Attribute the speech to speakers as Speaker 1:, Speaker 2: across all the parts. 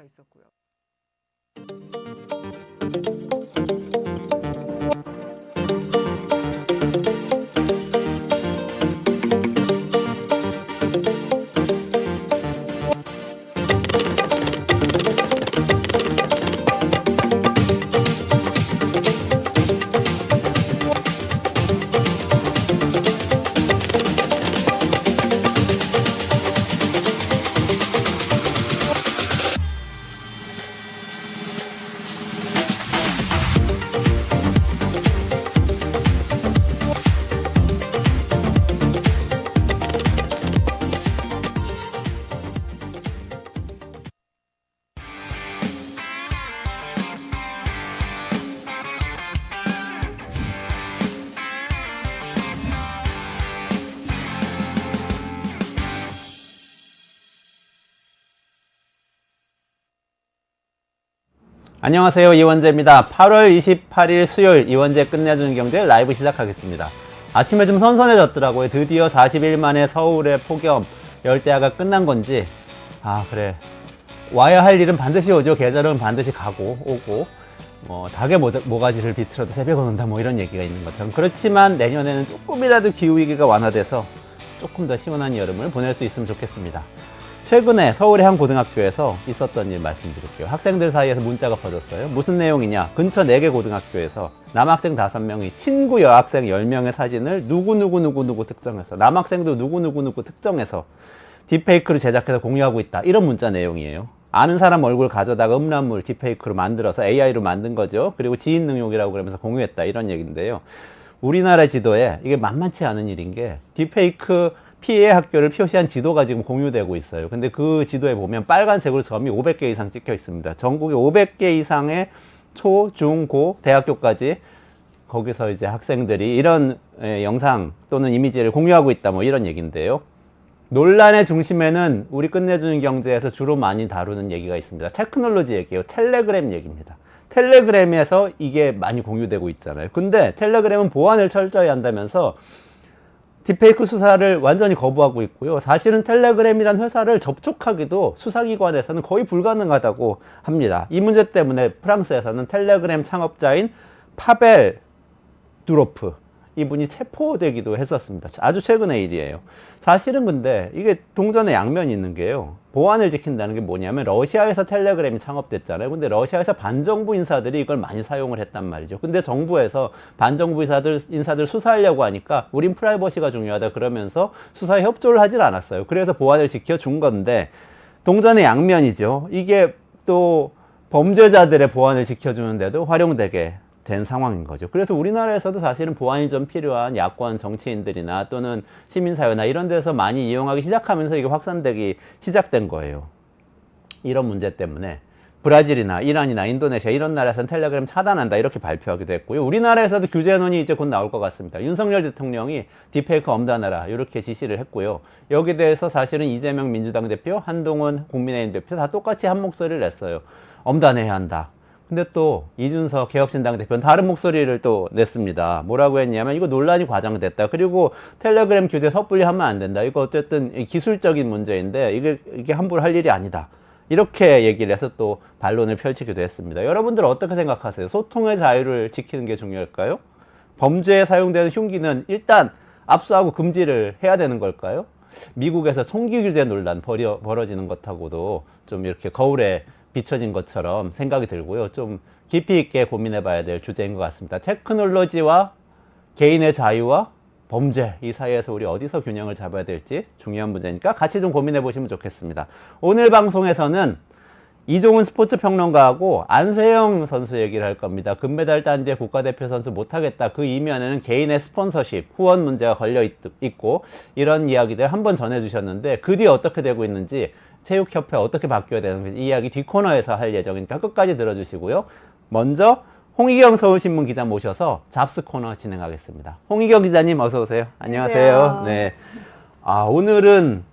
Speaker 1: 얘기가 있었고요.
Speaker 2: 안녕하세요, 이원재입니다. 8월 28일 수요일 이원재 끝내주는 경제 라이브 시작하겠습니다. 아침에 좀 선선해졌더라고요. 드디어 40일 만에 서울의 폭염 열대야가 끝난 건지, 그래, 와야 할 일은 반드시 오죠. 계절은 반드시 가고 오고, 닭의 모가지를 비틀어도 새벽은 온다, 뭐 이런 얘기가 있는 것처럼. 그렇지만 내년에는 조금이라도 기후위기가 완화돼서 조금 더 시원한 여름을 보낼 수 있으면 좋겠습니다. 최근에 서울의 한 고등학교에서 있었던 일 말씀드릴게요. 학생들 사이에서 문자가 퍼졌어요. 무슨 내용이냐? 근처 4개 고등학교에서 남학생 5명이 친구 여학생 10명의 사진을 누구 특정해서, 남학생도 누구 특정해서 딥페이크를 제작해서 공유하고 있다. 이런 문자 내용이에요. 아는 사람 얼굴 가져다가 음란물 딥페이크로 만들어서 AI로 만든 거죠. 그리고 지인 능욕이라고 그러면서 공유했다. 이런 얘기인데요. 우리나라 지도에 이게 만만치 않은 일인 게 딥페이크 피해 학교를 표시한 지도가 지금 공유되고 있어요. 근데 그 지도에 보면 빨간색으로 점이 500개 이상 찍혀 있습니다. 전국에 500개 이상의 초, 중, 고, 대학교까지 거기서 이제 학생들이 이런 영상 또는 이미지를 공유하고 있다, 뭐 이런 얘기인데요. 논란의 중심에는 우리 끝내주는 경제에서 주로 많이 다루는 얘기가 있습니다. 테크놀로지 얘기예요. 텔레그램 얘기입니다. 텔레그램에서 이게 많이 공유되고 있잖아요. 근데 텔레그램은 보안을 철저히 한다면서 딥페이크 수사를 완전히 거부하고 있고요. 사실은 텔레그램이란 회사를 접촉하기도 수사기관에서는 거의 불가능하다고 합니다. 이 문제 때문에 프랑스에서는 텔레그램 창업자인 파벨 두로프, 이분이 체포되기도 했었습니다. 아주 최근의 일이에요. 사실은 근데 이게 동전의 양면이 있는 게요. 보안을 지킨다는 게 뭐냐면 러시아에서 텔레그램이 창업됐잖아요. 근데 러시아에서 반정부 인사들이 이걸 많이 사용을 했단 말이죠. 근데 정부에서 반정부 인사들 수사하려고 하니까 우린 프라이버시가 중요하다 그러면서 수사에 협조를 하질 않았어요. 그래서 보안을 지켜준 건데 동전의 양면이죠. 이게 또 범죄자들의 보안을 지켜주는데도 활용되게 된 상황인 거죠. 그래서 우리나라에서도 사실은 보안이 좀 필요한 야권 정치인들이나 또는 시민사회나 이런 데서 많이 이용하기 시작하면서 이게 확산되기 시작된 거예요. 이런 문제 때문에 브라질이나 이란이나 인도네시아 이런 나라에서는 텔레그램 차단한다 이렇게 발표하기도 했고요. 우리나라에서도 규제론이 이제 곧 나올 것 같습니다. 윤석열 대통령이 딥페이크 엄단하라 이렇게 지시를 했고요. 여기에 대해서 사실은 이재명 민주당 대표, 한동훈 국민의힘 대표 다 똑같이 한 목소리를 냈어요. 엄단해야 한다. 근데 또 이준석 개혁신당 대표는 다른 목소리를 또 냈습니다. 뭐라고 했냐면 이거 논란이 과장됐다. 그리고 텔레그램 규제 섣불리 하면 안 된다. 이거 어쨌든 기술적인 문제인데 이게 함부로 할 일이 아니다. 이렇게 얘기를 해서 또 반론을 펼치기도 했습니다. 여러분들 어떻게 생각하세요? 소통의 자유를 지키는 게 중요할까요? 범죄에 사용되는 흉기는 일단 압수하고 금지를 해야 되는 걸까요? 미국에서 총기 규제 논란 벌어지는 것하고도 좀 이렇게 거울에 비춰진 것처럼 생각이 들고요. 좀 깊이 있게 고민해 봐야 될 주제인 것 같습니다. 테크놀로지와 개인의 자유와 범죄, 이 사이에서 우리 어디서 균형을 잡아야 될지 중요한 문제니까 같이 좀 고민해 보시면 좋겠습니다. 오늘 방송에서는 이종훈 스포츠 평론가하고 안세영 선수 얘기를 할 겁니다. 금메달 딴 뒤에 국가대표 선수 못하겠다. 그 이면에는 개인의 스폰서십, 후원 문제가 걸려 있고 이런 이야기들 한번 전해주셨는데 그 뒤에 어떻게 되고 있는지, 체육협회 어떻게 바뀌어야 되는지 이 이야기 뒷코너에서 할 예정이니까 끝까지 들어주시고요. 먼저 홍희경 서울신문 기자 모셔서 잡스 코너 진행하겠습니다. 홍희경 기자님 어서 오세요. 안녕하세요. 네. 오늘은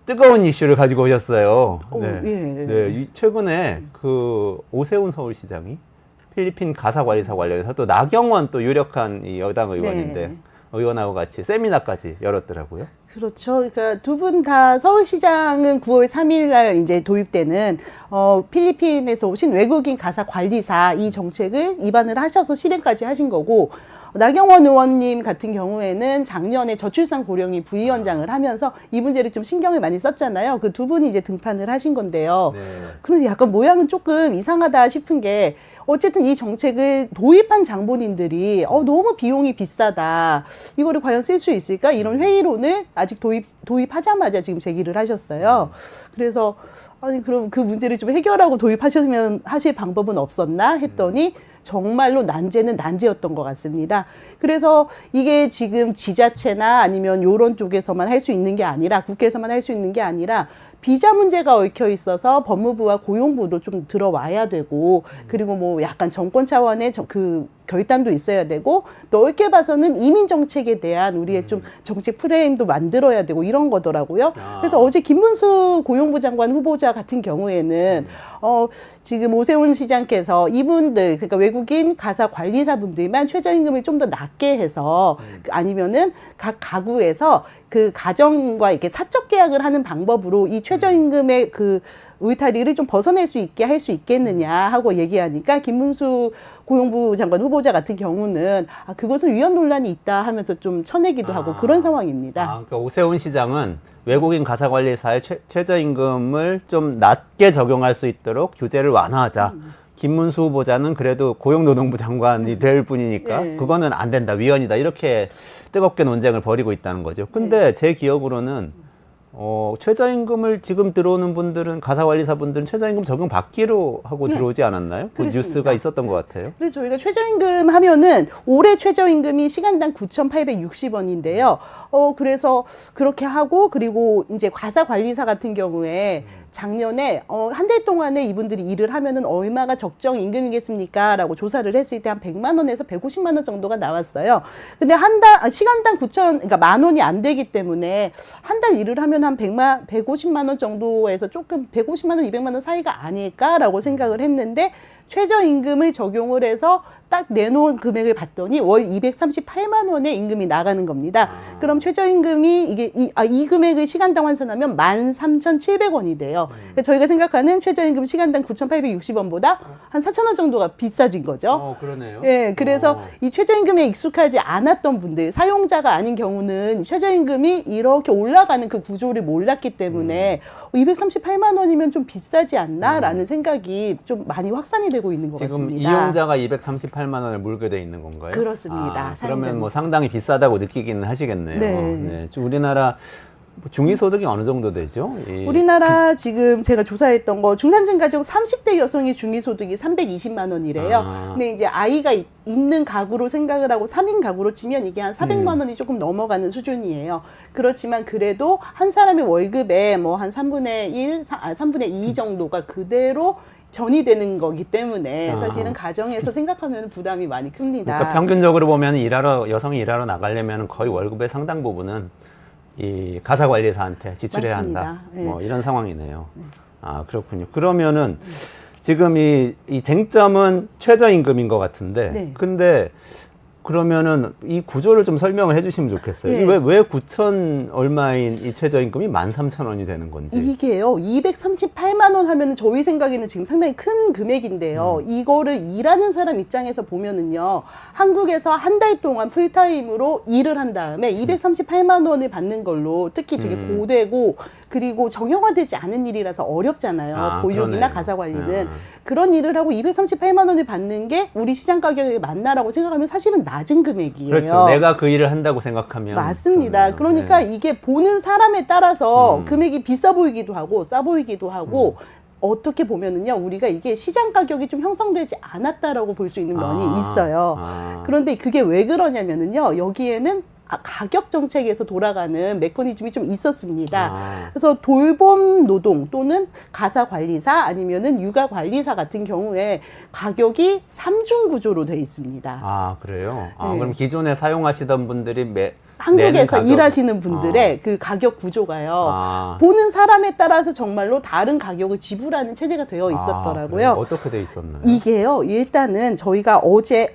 Speaker 2: 뜨거운 이슈를 가지고 오셨어요. 네. 네. 최근에 그 오세훈 서울시장이 필리핀 가사관리사 관련해서 또 나경원 또 유력한 이 여당 의원인데 의원하고 같이 세미나까지 열었더라고요.
Speaker 1: 그렇죠. 그러니까 두 분 다 서울시장은 9월 3일 날 이제 도입되는 필리핀에서 오신 외국인 가사 관리사 이 정책을 입안을 하셔서 실행까지 하신 거고, 나경원 의원님 같은 경우에는 작년에 저출산 고령인 부위원장을 하면서 이 문제를 좀 신경을 많이 썼잖아요. 그 두 분이 이제 등판을 하신 건데요.
Speaker 2: 네.
Speaker 1: 그런데 약간 모양은 조금 이상하다 싶은 게, 어쨌든 이 정책을 도입한 장본인들이 너무 비용이 비싸다, 이거를 과연 쓸 수 있을까, 이런 회의론을 아직 도입하자마자 지금 제기를 하셨어요. 그래서 아니 그럼 그 문제를 좀 해결하고 도입하셨으면 하실 방법은 없었나 했더니 정말로 난제는 난제였던 것 같습니다. 그래서 이게 지금 지자체나 아니면 요런 쪽에서만 할 수 있는 게 아니라, 국회에서만 할 수 있는 게 아니라 비자 문제가 얽혀 있어서 법무부와 고용부도 좀 들어와야 되고, 그리고 뭐 약간 정권 차원의 그 결단도 있어야 되고, 넓게 봐서는 이민 정책에 대한 우리의 좀 정책 프레임도 만들어야 되고, 이런 거더라고요. 그래서 어제 김문수 고용부 장관 후보자 같은 경우에는 지금 오세훈 시장께서 이분들, 그러니까 외국인 가사 관리사 분들만 최저임금을 좀 더 낮게 해서, 아니면은 각 가구에서 그 가정과 이렇게 사적 계약을 하는 방법으로 이 최저임금의 그 울타리를 좀 벗어날 수 있게 할 수 있겠느냐 하고 얘기하니까, 김문수 고용부 장관 후보자 같은 경우는 그것은 위헌 논란이 있다 하면서 좀 쳐내기도 하고 그런 상황입니다.
Speaker 2: 그러니까 오세훈 시장은 외국인 가사관리사의 최저임금을 좀 낮게 적용할 수 있도록 규제를 완화하자. 김문수 후보자는 그래도 고용노동부 장관이 될 뿐이니까
Speaker 1: 네.
Speaker 2: 그거는 안 된다, 위헌이다, 이렇게 뜨겁게 논쟁을 벌이고 있다는 거죠. 근데 제 기억으로는 최저임금을 지금 들어오는 분들은, 가사관리사 분들은 최저임금 적용 받기로 하고 들어오지 않았나요? 그
Speaker 1: 그렇습니다.
Speaker 2: 뉴스가 있었던 것 같아요.
Speaker 1: 그래서 저희가 최저임금 하면은 올해 최저임금이 시간당 9,860원인데요. 그래서 그렇게 하고, 그리고 이제 가사관리사 같은 경우에 작년에 한 달 동안에 이분들이 일을 하면은 얼마가 적정 임금이겠습니까? 라고 조사를 했을 때 한 100만 원에서 150만 원 정도가 나왔어요. 근데 시간당 9천, 그러니까 만 원이 안 되기 때문에 한 달 일을 하면 한 150만 원 정도에서 조금 150만 원, 200만 원 사이가 아닐까라고 생각을 했는데, 최저임금을 적용을 해서 딱 내놓은 금액을 봤더니 월 238만 원의 임금이 나가는 겁니다. 그럼 최저임금이 이 금액을 시간당 환산하면 13,700원이 돼요. 그러니까 저희가 생각하는 최저임금 시간당 9,860원보다 한 4,000원 정도가 비싸진 거죠.
Speaker 2: 그러네요.
Speaker 1: 예, 그래서 이 최저임금에 익숙하지 않았던 분들, 사용자가 아닌 경우는 최저임금이 이렇게 올라가는 그 구조를 몰랐기 때문에 238만 원이면 좀 비싸지 않나라는 생각이 좀 많이 확산이 되고 있는 것
Speaker 2: 지금
Speaker 1: 같습니다.
Speaker 2: 이용자가 238만 원을 물게 돼 있는 건가요?
Speaker 1: 그렇습니다.
Speaker 2: 그러면 뭐 상당히 비싸다고 느끼기는 하시겠네요.
Speaker 1: 네.
Speaker 2: 우리나라 중위소득이 어느 정도 되죠?
Speaker 1: 우리나라 지금 제가 조사했던 거, 중산층 가족 30대 여성의 중위소득이 320만 원이래요. 근데 이제 아이가 있는 가구로 생각을 하고 3인 가구로 치면 이게 한 400만 원이 조금 넘어가는 수준이에요. 그렇지만 그래도 한 사람의 월급에 뭐 한 3분의 1, 3분의 2 정도가 그대로 전이되는 거기 때문에 사실은 가정에서 생각하면 부담이 많이 큽니다.
Speaker 2: 그러니까 평균적으로 보면 여성이 일하러 나가려면 거의 월급의 상당 부분은 이 가사관리사한테 지출해야
Speaker 1: 맞습니다.
Speaker 2: 한다.
Speaker 1: 네.
Speaker 2: 뭐 이런 상황이네요. 그렇군요. 그러면은 지금 이 쟁점은 최저임금인 것 같은데,
Speaker 1: 네.
Speaker 2: 근데 그러면은 이 구조를 좀 설명을 해주시면 좋겠어요.
Speaker 1: 네.
Speaker 2: 왜 9천 얼마인 이 최저임금이 13,000원이 되는 건지.
Speaker 1: 이게요, 238만 원 하면은 저희 생각에는 지금 상당히 큰 금액인데요. 이거를 일하는 사람 입장에서 보면은요, 한국에서 한 달 동안 풀타임으로 일을 한 다음에 238만 원을 받는 걸로, 특히 되게 고되고 그리고 정형화되지 않은 일이라서 어렵잖아요. 보육이나
Speaker 2: 그러네요.
Speaker 1: 가사 관리는. 그런 일을 하고 238만 원을 받는 게 우리 시장 가격에 맞나라고 생각하면 사실은 낮은 금액이에요.
Speaker 2: 그렇죠. 내가 그 일을 한다고 생각하면.
Speaker 1: 맞습니다.
Speaker 2: 그러네요.
Speaker 1: 그러니까
Speaker 2: 네.
Speaker 1: 이게 보는 사람에 따라서 금액이 비싸 보이기도 하고 싸 보이기도 하고, 어떻게 보면은요, 우리가 이게 시장 가격이 좀 형성되지 않았다라고 볼 수 있는 면이 있어요. 그런데 그게 왜 그러냐면은요, 여기에는 가격 정책에서 돌아가는 메커니즘이 좀 있었습니다. 그래서 돌봄 노동 또는 가사 관리사 아니면은 육아 관리사 같은 경우에 가격이 삼중 구조로 되어 있습니다.
Speaker 2: 그래요?
Speaker 1: 네.
Speaker 2: 그럼 기존에 사용하시던 분들이
Speaker 1: 한국에서 일하시는 분들의 그 가격 구조가요, 보는 사람에 따라서 정말로 다른 가격을 지불하는 체제가 되어 있었더라고요.
Speaker 2: 어떻게 돼 있었나요?
Speaker 1: 이게요, 일단은 저희가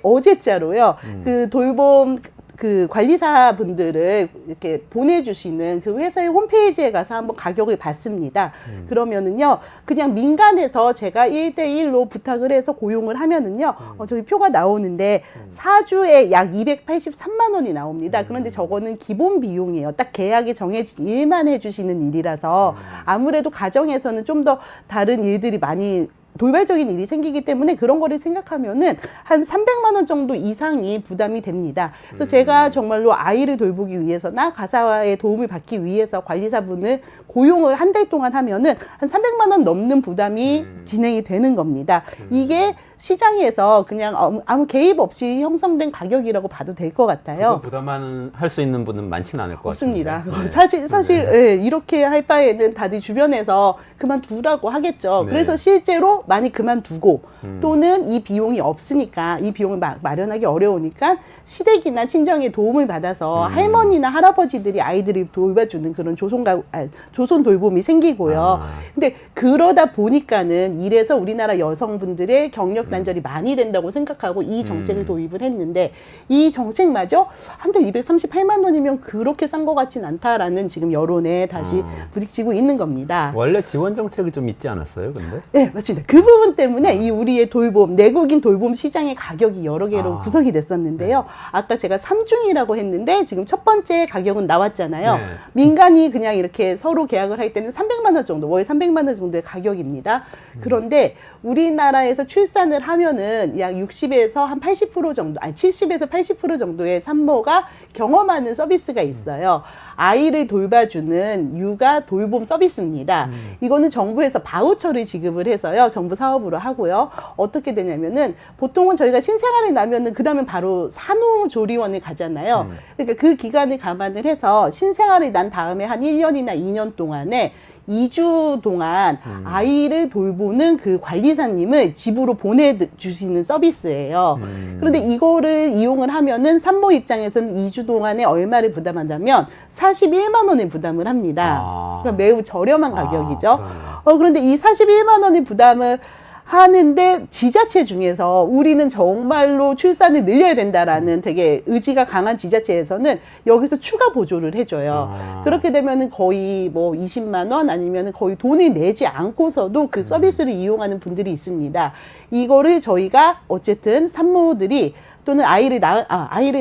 Speaker 1: 어제자로요, 그 돌봄 그 관리사분들을 이렇게 보내주시는 그 회사의 홈페이지에 가서 한번 가격을 봤습니다. 그러면은요, 그냥 민간에서 제가 1대1로 부탁을 해서 고용을 하면은요, 저기 표가 나오는데 4주에 약 283만 원이 나옵니다. 그런데 저거는 기본 비용이에요. 딱 계약에 정해진 일만 해주시는 일이라서 아무래도 가정에서는 좀 더 다른 일들이 많이 돌발적인 일이 생기기 때문에 그런 거를 생각하면은 한 300만 원 정도 이상이 부담이 됩니다. 그래서 제가 정말로 아이를 돌보기 위해서나 가사의 도움을 받기 위해서 관리사분을 고용을 한 달 동안 하면은 한 300만 원 넘는 부담이 진행이 되는 겁니다. 이게 시장에서 그냥 아무 개입 없이 형성된 가격이라고 봐도 될 것 같아요.
Speaker 2: 부담하는 할 수 있는 분은 많지는 않을 것
Speaker 1: 없습니다.
Speaker 2: 같습니다.
Speaker 1: 사실 예, 이렇게 할 바에는 다들 주변에서 그만두라고 하겠죠.
Speaker 2: 네.
Speaker 1: 그래서 실제로 많이 그만두고 또는 이 비용이 없으니까 이 비용을 마련하기 어려우니까 시댁이나 친정의 도움을 받아서 할머니나 할아버지들이 아이들이 돌봐주는 그런 조손 돌봄이 생기고요. 근데 그러다 보니까는 이래서 우리나라 여성분들의 경력 단절이 많이 된다고 생각하고 이 정책을 도입을 했는데 이 정책마저 한 달 238만 원이면 그렇게 싼 것 같진 않다라는 지금 여론에 다시 부딪히고 있는 겁니다.
Speaker 2: 원래 지원 정책이 좀 있지 않았어요, 근데?
Speaker 1: 네, 맞습니다. 그 부분 때문에 이 우리의 돌봄, 내국인 돌봄 시장의 가격이 여러 개로 구성이 됐었는데요. 아까 제가 3중이라고 했는데 지금 첫 번째 가격은 나왔잖아요.
Speaker 2: 네.
Speaker 1: 민간이 그냥 이렇게 서로 계약을 할 때는 300만 원 정도, 월 300만 원 정도의 가격입니다. 그런데 우리나라에서 출산을 하면은 약 60에서 한 80% 정도, 아니 70에서 80% 정도의 산모가 경험하는 서비스가 있어요. 아이를 돌봐주는 육아 돌봄 서비스입니다. 이거는 정부에서 바우처를 지급을 해서요. 정부 사업으로 하고요. 어떻게 되냐면은 보통은 저희가 신생아를 낳으면은 그 다음에 바로 산후조리원을 가잖아요. 그러니까 그 기간을 감안을 해서 신생아를 낳은 다음에 한 1년이나 2년 동안에 2주 동안 아이를 돌보는 그 관리사님을 집으로 보내주시는 서비스예요. 그런데 이거를 이용을 하면은 산모 입장에서는 2주 동안에 얼마를 부담한다면 41만 원을 부담을 합니다. 그러니까 매우 저렴한 가격이죠. 그런데 이 41만 원의 부담을 하는데 지자체 중에서 우리는 정말로 출산을 늘려야 된다라는 되게 의지가 강한 지자체에서는 여기서 추가 보조를 해줘요. 그렇게 되면은 거의 뭐 20만 원 아니면 거의 돈을 내지 않고서도 그 서비스를 이용하는 분들이 있습니다. 이거를 저희가 어쨌든 산모들이 또는 아이를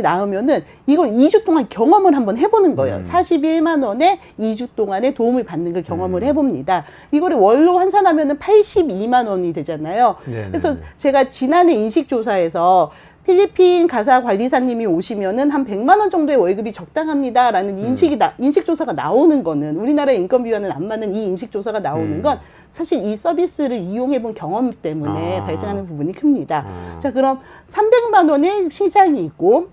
Speaker 1: 낳으면은 이걸 2주 동안 경험을 한번 해보는 거예요. 41만 원에 2주 동안의 도움을 받는 그 경험을 해봅니다. 이거를 월로 환산하면은 82만 원이 되잖아요.
Speaker 2: 네네.
Speaker 1: 그래서 제가 지난해 인식조사에서 필리핀 가사 관리사님이 오시면은 한 100만 원 정도의 월급이 적당합니다라는 인식조사가 나오는 거는 우리나라 인건비와는 안 맞는 이 인식조사가 나오는 건 사실 이 서비스를 이용해본 경험 때문에 발생하는 부분이 큽니다. 자, 그럼 300만 원의 시장이 있고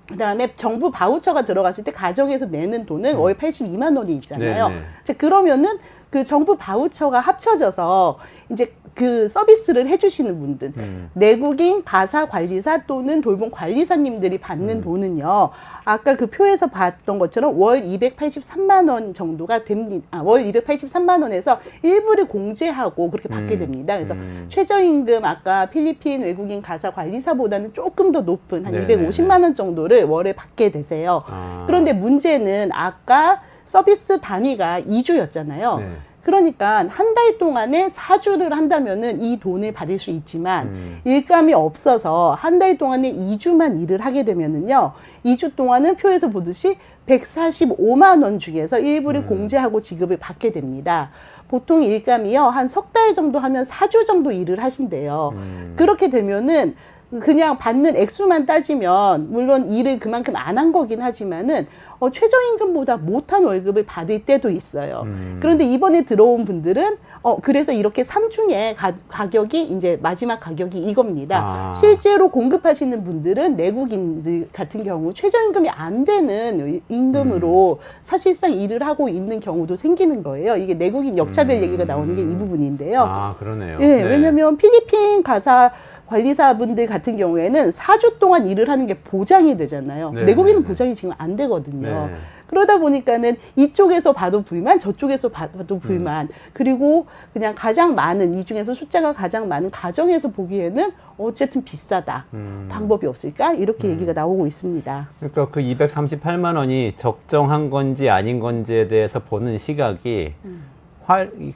Speaker 1: 그다음에 정부 바우처가 들어갔을 때 가정에서 내는 돈은 월 82만 원이 있잖아요.
Speaker 2: 네네.
Speaker 1: 자, 그러면은 그 정부 바우처가 합쳐져서 이제 그 서비스를 해주시는 분들, 내국인 가사 관리사 또는 돌봄 관리사님들이 받는 돈은요, 아까 그 표에서 봤던 것처럼 월 283만 원 정도가 됩니다. 월 283만 원에서 일부를 공제하고 그렇게 받게 됩니다. 그래서 최저임금 아까 필리핀 외국인 가사 관리사보다는 조금 더 높은 한
Speaker 2: 네네네.
Speaker 1: 250만 원 정도를 월에 받게 되세요. 그런데 문제는 아까 서비스 단위가 2주였잖아요.
Speaker 2: 네.
Speaker 1: 그러니까 한 달 동안에 4주를 한다면은 이 돈을 받을 수 있지만 일감이 없어서 한 달 동안에 2주만 일을 하게 되면은요, 2주 동안은 표에서 보듯이 145만 원 중에서 일부를 공제하고 지급을 받게 됩니다. 보통 일감이요, 한 석 달 정도 하면 4주 정도 일을 하신대요. 그렇게 되면은 그냥 받는 액수만 따지면 물론 일을 그만큼 안 한 거긴 하지만은 최저임금보다 못한 월급을 받을 때도 있어요. 그런데 이번에 들어온 분들은 그래서 이렇게 3중에 가격이 이제 마지막 가격이 이겁니다. 실제로 공급하시는 분들은 내국인들 같은 경우 최저임금이 안 되는 임금으로 사실상 일을 하고 있는 경우도 생기는 거예요. 이게 내국인 역차별 얘기가 나오는 게 이 부분인데요.
Speaker 2: 그러네요.
Speaker 1: 예,
Speaker 2: 네.
Speaker 1: 왜냐면 필리핀 가사 관리사분들 같은 경우에는 4주 동안 일을 하는 게 보장이 되잖아요.
Speaker 2: 네,
Speaker 1: 내국인은
Speaker 2: 네, 네.
Speaker 1: 보장이 지금 안 되거든요.
Speaker 2: 네.
Speaker 1: 그러다 보니까는 이쪽에서 봐도 불만, 저쪽에서 봐도 불만. 그리고 그냥 가장 많은, 이 중에서 숫자가 가장 많은 가정에서 보기에는 어쨌든 비싸다. 방법이 없을까? 이렇게 얘기가 나오고 있습니다.
Speaker 2: 그러니까 그 238만 원이 적정한 건지 아닌 건지에 대해서 보는 시각이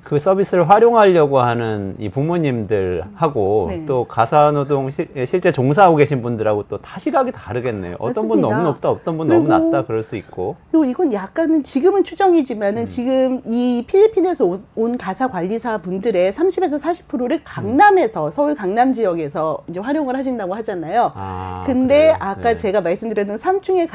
Speaker 2: 그 서비스를 활용하려고 하는 이 부모님들하고
Speaker 1: 네.
Speaker 2: 또 가사노동 실제 종사하고 계신 분들하고 또 다 시각이 다르겠네요. 어떤 분
Speaker 1: 맞습니다.
Speaker 2: 너무 높다, 어떤 분 너무
Speaker 1: 그리고
Speaker 2: 낮다 그럴 수 있고.
Speaker 1: 그리고 이건 약간은 지금은 추정이지만은 지금 이 필리핀에서 온 가사 관리사 분들의 30에서 40%를 강남에서 서울 강남 지역에서 이제 활용을 하신다고 하잖아요.
Speaker 2: 아,
Speaker 1: 근데
Speaker 2: 그래요?
Speaker 1: 아까
Speaker 2: 네.
Speaker 1: 제가 말씀드렸던 3중의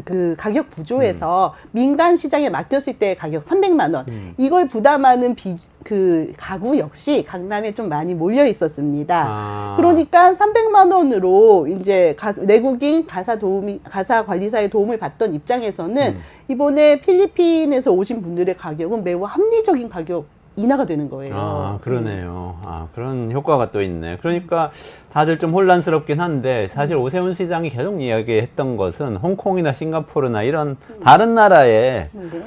Speaker 1: 그 가격 구조에서 민간 시장에 맡겼을 때 가격 300만 원 이걸 부담하는 그 가구 역시 강남에 좀 많이 몰려 있었습니다.
Speaker 2: 아.
Speaker 1: 그러니까 300만 원으로 이제 내국인 가사 관리사의 도움을 받던 입장에서는 이번에 필리핀에서 오신 분들의 가격은 매우 합리적인 가격 인하가 되는 거예요.
Speaker 2: 아, 그러네요. 아, 그런 효과가 또 있네. 그러니까 다들 좀 혼란스럽긴 한데 사실 오세훈 시장이 계속 이야기했던 것은 홍콩이나 싱가포르나 이런 다른 나라에
Speaker 1: 네.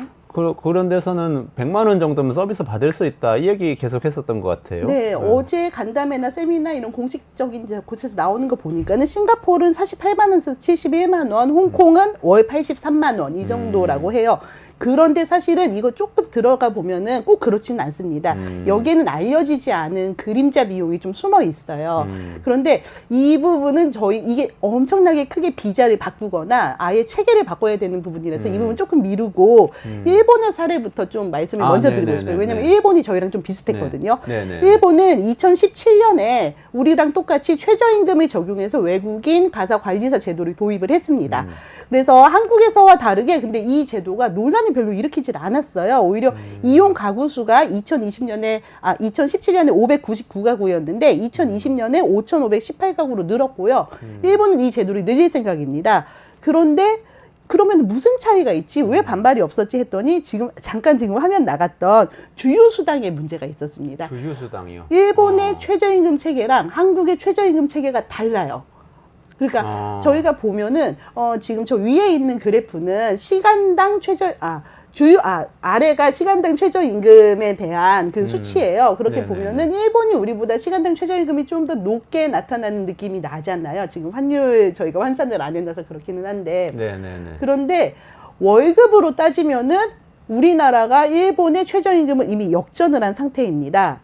Speaker 2: 그런 데서는 100만 원 정도면 서비스 받을 수 있다. 이 얘기 계속 했었던 것 같아요.
Speaker 1: 네, 어제 간담회나 세미나 이런 공식적인 곳에서 나오는 거 보니까는 싱가포르는 48만 원에서 71만 원, 홍콩은 월 83만 원 이 정도라고 해요. 그런데 사실은 이거 조금 들어가 보면은 꼭 그렇지는 않습니다. 여기에는 알려지지 않은 그림자 비용이 좀 숨어 있어요. 그런데 이 부분은 이게 엄청나게 크게 비자를 바꾸거나 아예 체계를 바꿔야 되는 부분이라서 이 부분 조금 미루고 일본의 사례부터 좀 말씀을 먼저 드리고 싶어요. 왜냐면 일본이 저희랑 좀 비슷했거든요. 일본은 2017년에 우리랑 똑같이 최저임금을 적용해서 외국인 가사 관리사 제도를 도입을 했습니다. 그래서 한국에서와 다르게 근데 이 제도가 논란이 별로 일으키질 않았어요. 오히려 이용 가구 수가 2017년에 599가구였는데 2020년에 5,518가구로 늘었고요. 일본은 이 제도를 늘릴 생각입니다. 그런데 그러면 무슨 차이가 있지? 왜 반발이 없었지? 했더니 지금 화면 나갔던 주유수당에 문제가 있었습니다.
Speaker 2: 주유수당이요.
Speaker 1: 일본의 최저임금 체계랑 한국의 최저임금 체계가 달라요. 그러니까 저희가 보면은 지금 저 위에 있는 그래프는 시간당 아래가 시간당 최저임금에 대한 그 수치예요. 그렇게
Speaker 2: 네네.
Speaker 1: 보면은 일본이 우리보다 시간당 최저임금이 좀 더 높게 나타나는 느낌이 나잖아요. 지금 환율 저희가 환산을 안 해놔서 그렇기는 한데.
Speaker 2: 네네네.
Speaker 1: 그런데 월급으로 따지면은 우리나라가 일본의 최저임금을 이미 역전을 한 상태입니다.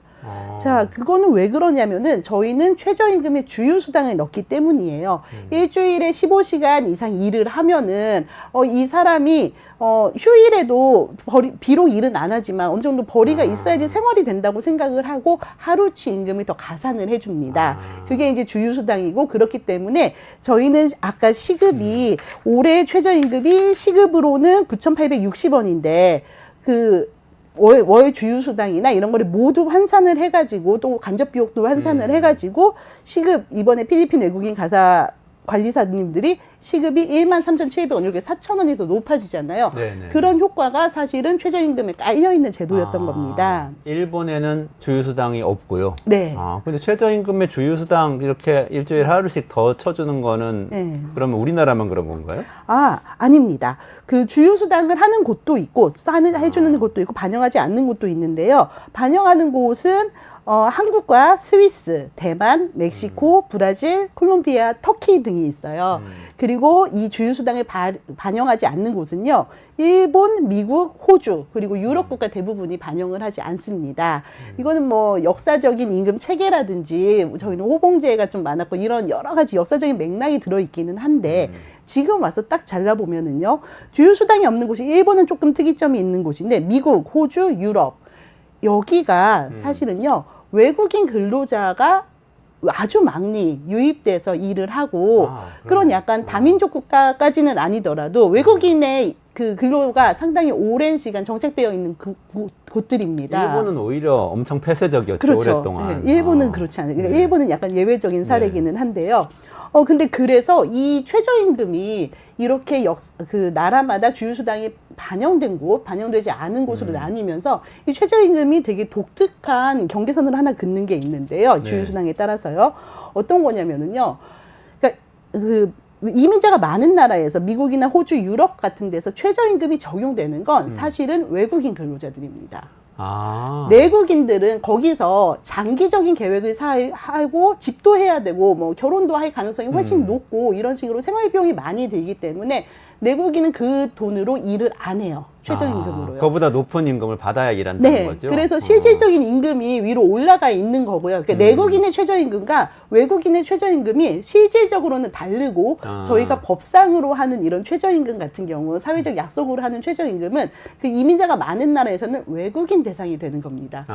Speaker 1: 자, 그거는 왜 그러냐면은 저희는 최저임금에 주유수당을 넣기 때문이에요. 일주일에 15시간 이상 일을 하면은 이 사람이 휴일에도 비록 일은 안 하지만 어느 정도 벌이가 있어야지 생활이 된다고 생각을 하고 하루치 임금을 더 가산을 해줍니다. 그게 이제 주유수당이고 그렇기 때문에 저희는 아까 시급이 올해 최저임금이 시급으로는 9,860원인데 월 주유수당이나 이런 거를 모두 환산을 해가지고 또 간접 비용도 환산을 해가지고 시급 이번에 필리핀 외국인 가사 관리사님들이 시급이 13,700원 이렇게 4,000원이 더 높아지잖아요.
Speaker 2: 네네.
Speaker 1: 그런 효과가 사실은 최저임금에 깔려있는 제도였던 겁니다.
Speaker 2: 일본에는 주유수당이 없고요.
Speaker 1: 네.
Speaker 2: 근데 최저임금의 주유수당 이렇게 일주일에 하루씩 더 쳐주는 거는
Speaker 1: 네.
Speaker 2: 그러면 우리나라만 그런 건가요?
Speaker 1: 아닙니다. 그 주유수당을 하는 곳도 있고, 해주는 곳도 있고, 반영하지 않는 곳도 있는데요. 반영하는 곳은, 한국과 스위스, 대만, 멕시코, 브라질, 콜롬비아, 터키 등이 있어요. 그리고 이 주유수당을 반영하지 않는 곳은요, 일본, 미국, 호주, 그리고 유럽 국가 대부분이 반영을 하지 않습니다. 이거는 뭐 역사적인 임금 체계라든지 저희는 호봉제가 좀 많았고 이런 여러 가지 역사적인 맥락이 들어있기는 한데 지금 와서 딱 잘라보면은요, 주유수당이 없는 곳이 일본은 조금 특이점이 있는 곳인데 미국, 호주, 유럽, 여기가 사실은요, 외국인 근로자가 아주 많이 유입돼서 일을 하고 그런 약간 다민족 국가까지는 아니더라도 외국인의 그 근로가 상당히 오랜 시간 정착되어 있는 곳들입니다.
Speaker 2: 일본은 오히려 엄청 폐쇄적이었죠,
Speaker 1: 그렇죠.
Speaker 2: 오랫동안.
Speaker 1: 네, 일본은 그렇지 않아요. 그러니까 일본은 약간 예외적인 사례기는 한데요. 근데 그래서 이 최저임금이 이렇게 나라마다 주유수당이 반영된 곳, 반영되지 않은 곳으로 나뉘면서 이 최저임금이 되게 독특한 경계선을 하나 긋는 게 있는데요. 주휴수당에 따라서요. 어떤 거냐면은요. 그러니까 이민자가 많은 나라에서 미국이나 호주, 유럽 같은 데서 최저임금이 적용되는 건 사실은 외국인 근로자들입니다. 내국인들은 거기서 장기적인 계획을 하고 집도 해야 되고 뭐 결혼도 할 가능성이 훨씬 높고 이런 식으로 생활 비용이 많이 들기 때문에 내국인은 그 돈으로 일을 안 해요. 최저임금으로요.
Speaker 2: 그거보다 높은 임금을 받아야 일한다는 거죠?
Speaker 1: 그래서 실질적인 임금이 위로 올라가 있는 거고요. 그러니까 내국인의 최저임금과 외국인의 최저임금이 실질적으로는 다르고 저희가 법상으로 하는 이런 최저임금 같은 경우 사회적 약속으로 하는 최저임금은 그 이민자가 많은 나라에서는 외국인 대상이 되는 겁니다.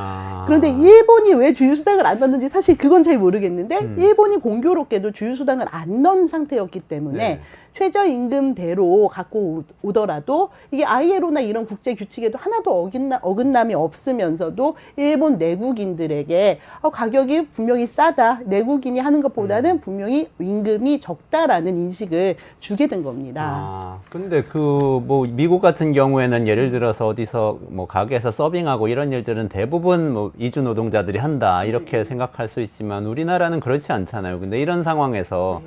Speaker 1: 그런데 일본이 왜 주휴수당을 안 넣는지 사실 그건 잘 모르겠는데 일본이 공교롭게도 주휴수당을 안 넣은 상태였기 때문에 최저임금대로 갖고 오더라도 이게 ILO나 이런 국제 규칙에도 하나도 어긋남이 없으면서도 일본 내국인들에게 가격이 분명히 싸다. 내국인이 하는 것보다는 분명히 임금이 적다라는 인식을 주게 된 겁니다.
Speaker 2: 근데 뭐 미국 같은 경우에는 예를 들어서 어디서 뭐 가게에서 서빙하고 이런 일들은 대부분 뭐 이주 노동자들이 한다. 이렇게 생각할 수 있지만 우리나라는 그렇지 않잖아요. 근데 이런 상황에서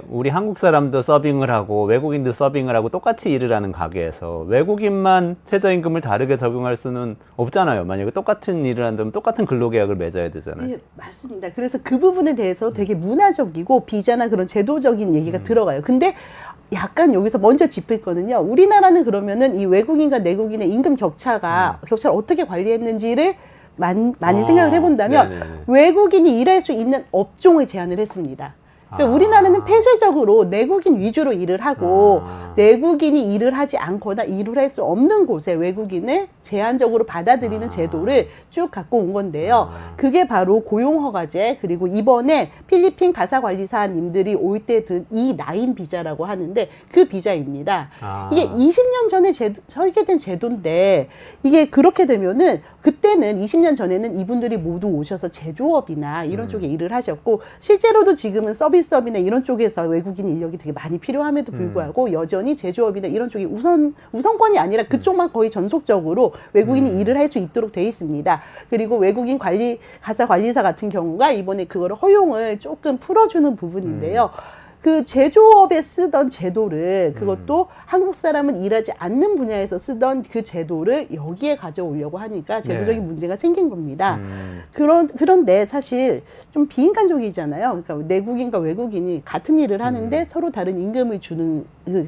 Speaker 2: 우리 한국 사람도 서빙을 하고 외국인도 서빙을 하고 똑같이 일을 하는 가게에서 외국인만 최저임금을 다르게 적용할 수는 없잖아요. 만약에 똑같은 일을 한다면 똑같은 근로계약을 맺어야 되잖아요.
Speaker 1: 예, 맞습니다. 그래서 그 부분에 대해서 되게 문화적이고 비자나 그런 제도적인 얘기가 들어가요. 근데 약간 여기서 먼저 짚을 거는요. 우리나라는 그러면은 이 외국인과 내국인의 임금 격차를 어떻게 관리했는지를 많이 생각을 해본다면 외국인이 일할 수 있는 업종을 제한을 했습니다. 그러니까 우리나라는 폐쇄적으로 내국인 위주로 일을 하고 내국인이 일을 하지 않거나 일을 할 수 없는 곳에 외국인을 제한적으로 받아들이는 제도를 쭉 갖고 온 건데요. 그게 바로 고용허가제 그리고 이번에 필리핀 가사관리사님들이 올 때 든 E9 비자라고 하는데 그 비자입니다. 이게 20년 전에 설계된 제도인데 이게 그렇게 되면은 그때는 20년 전에는 이분들이 모두 오셔서 제조업이나 이런 쪽에 일을 하셨고 실제로도 지금은 서비스업이나 이런 쪽에서 외국인 인력이 되게 많이 필요함에도 불구하고 여전히 제조업이나 이런 쪽이 우선권이 아니라 그쪽만 거의 전속적으로 외국인이 일을 할 수 있도록 돼 있습니다. 그리고 외국인 가사 관리사 같은 경우가 이번에 그거를 허용을 조금 풀어주는 부분인데요. 그 제조업에 쓰던 제도를 그것도 한국 사람은 일하지 않는 분야에서 쓰던 그 제도를 여기에 가져오려고 하니까 제도적인 문제가 생긴 겁니다. 그런데 사실 좀 비인간적이잖아요. 그러니까 내국인과 외국인이 같은 일을 하는데 서로 다른 임금을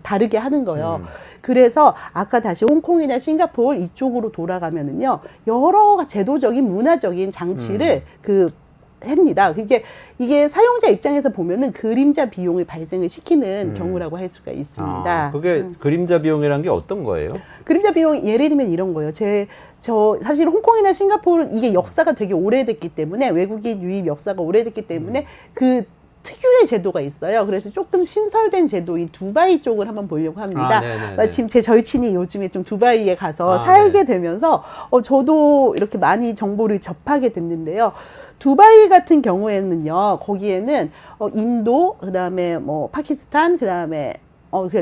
Speaker 1: 다르게 하는 거예요. 그래서 아까 다시 홍콩이나 싱가포르 이쪽으로 돌아가면은요, 여러 제도적인 문화적인 장치를 합니다. 이게 사용자 입장에서 보면은 그림자 비용을 발생을 시키는 경우라고 할 수가 있습니다.
Speaker 2: 그게 그림자 비용이라는 게 어떤 거예요?
Speaker 1: 그림자 비용 예를 들면 이런 거예요. 사실 홍콩이나 싱가포르 이게 역사가 되게 오래됐기 때문에 외국인 유입 역사가 오래됐기 때문에 그 특유의 제도가 있어요. 그래서 조금 신설된 제도인 두바이 쪽을 한번 보려고 합니다. 마침 제 절친이 요즘에 좀 두바이에 가서 살게 되면서 저도 이렇게 많이 정보를 접하게 됐는데요. 두바이 같은 경우에는요, 거기에는 인도, 그다음에 뭐 파키스탄, 그다음에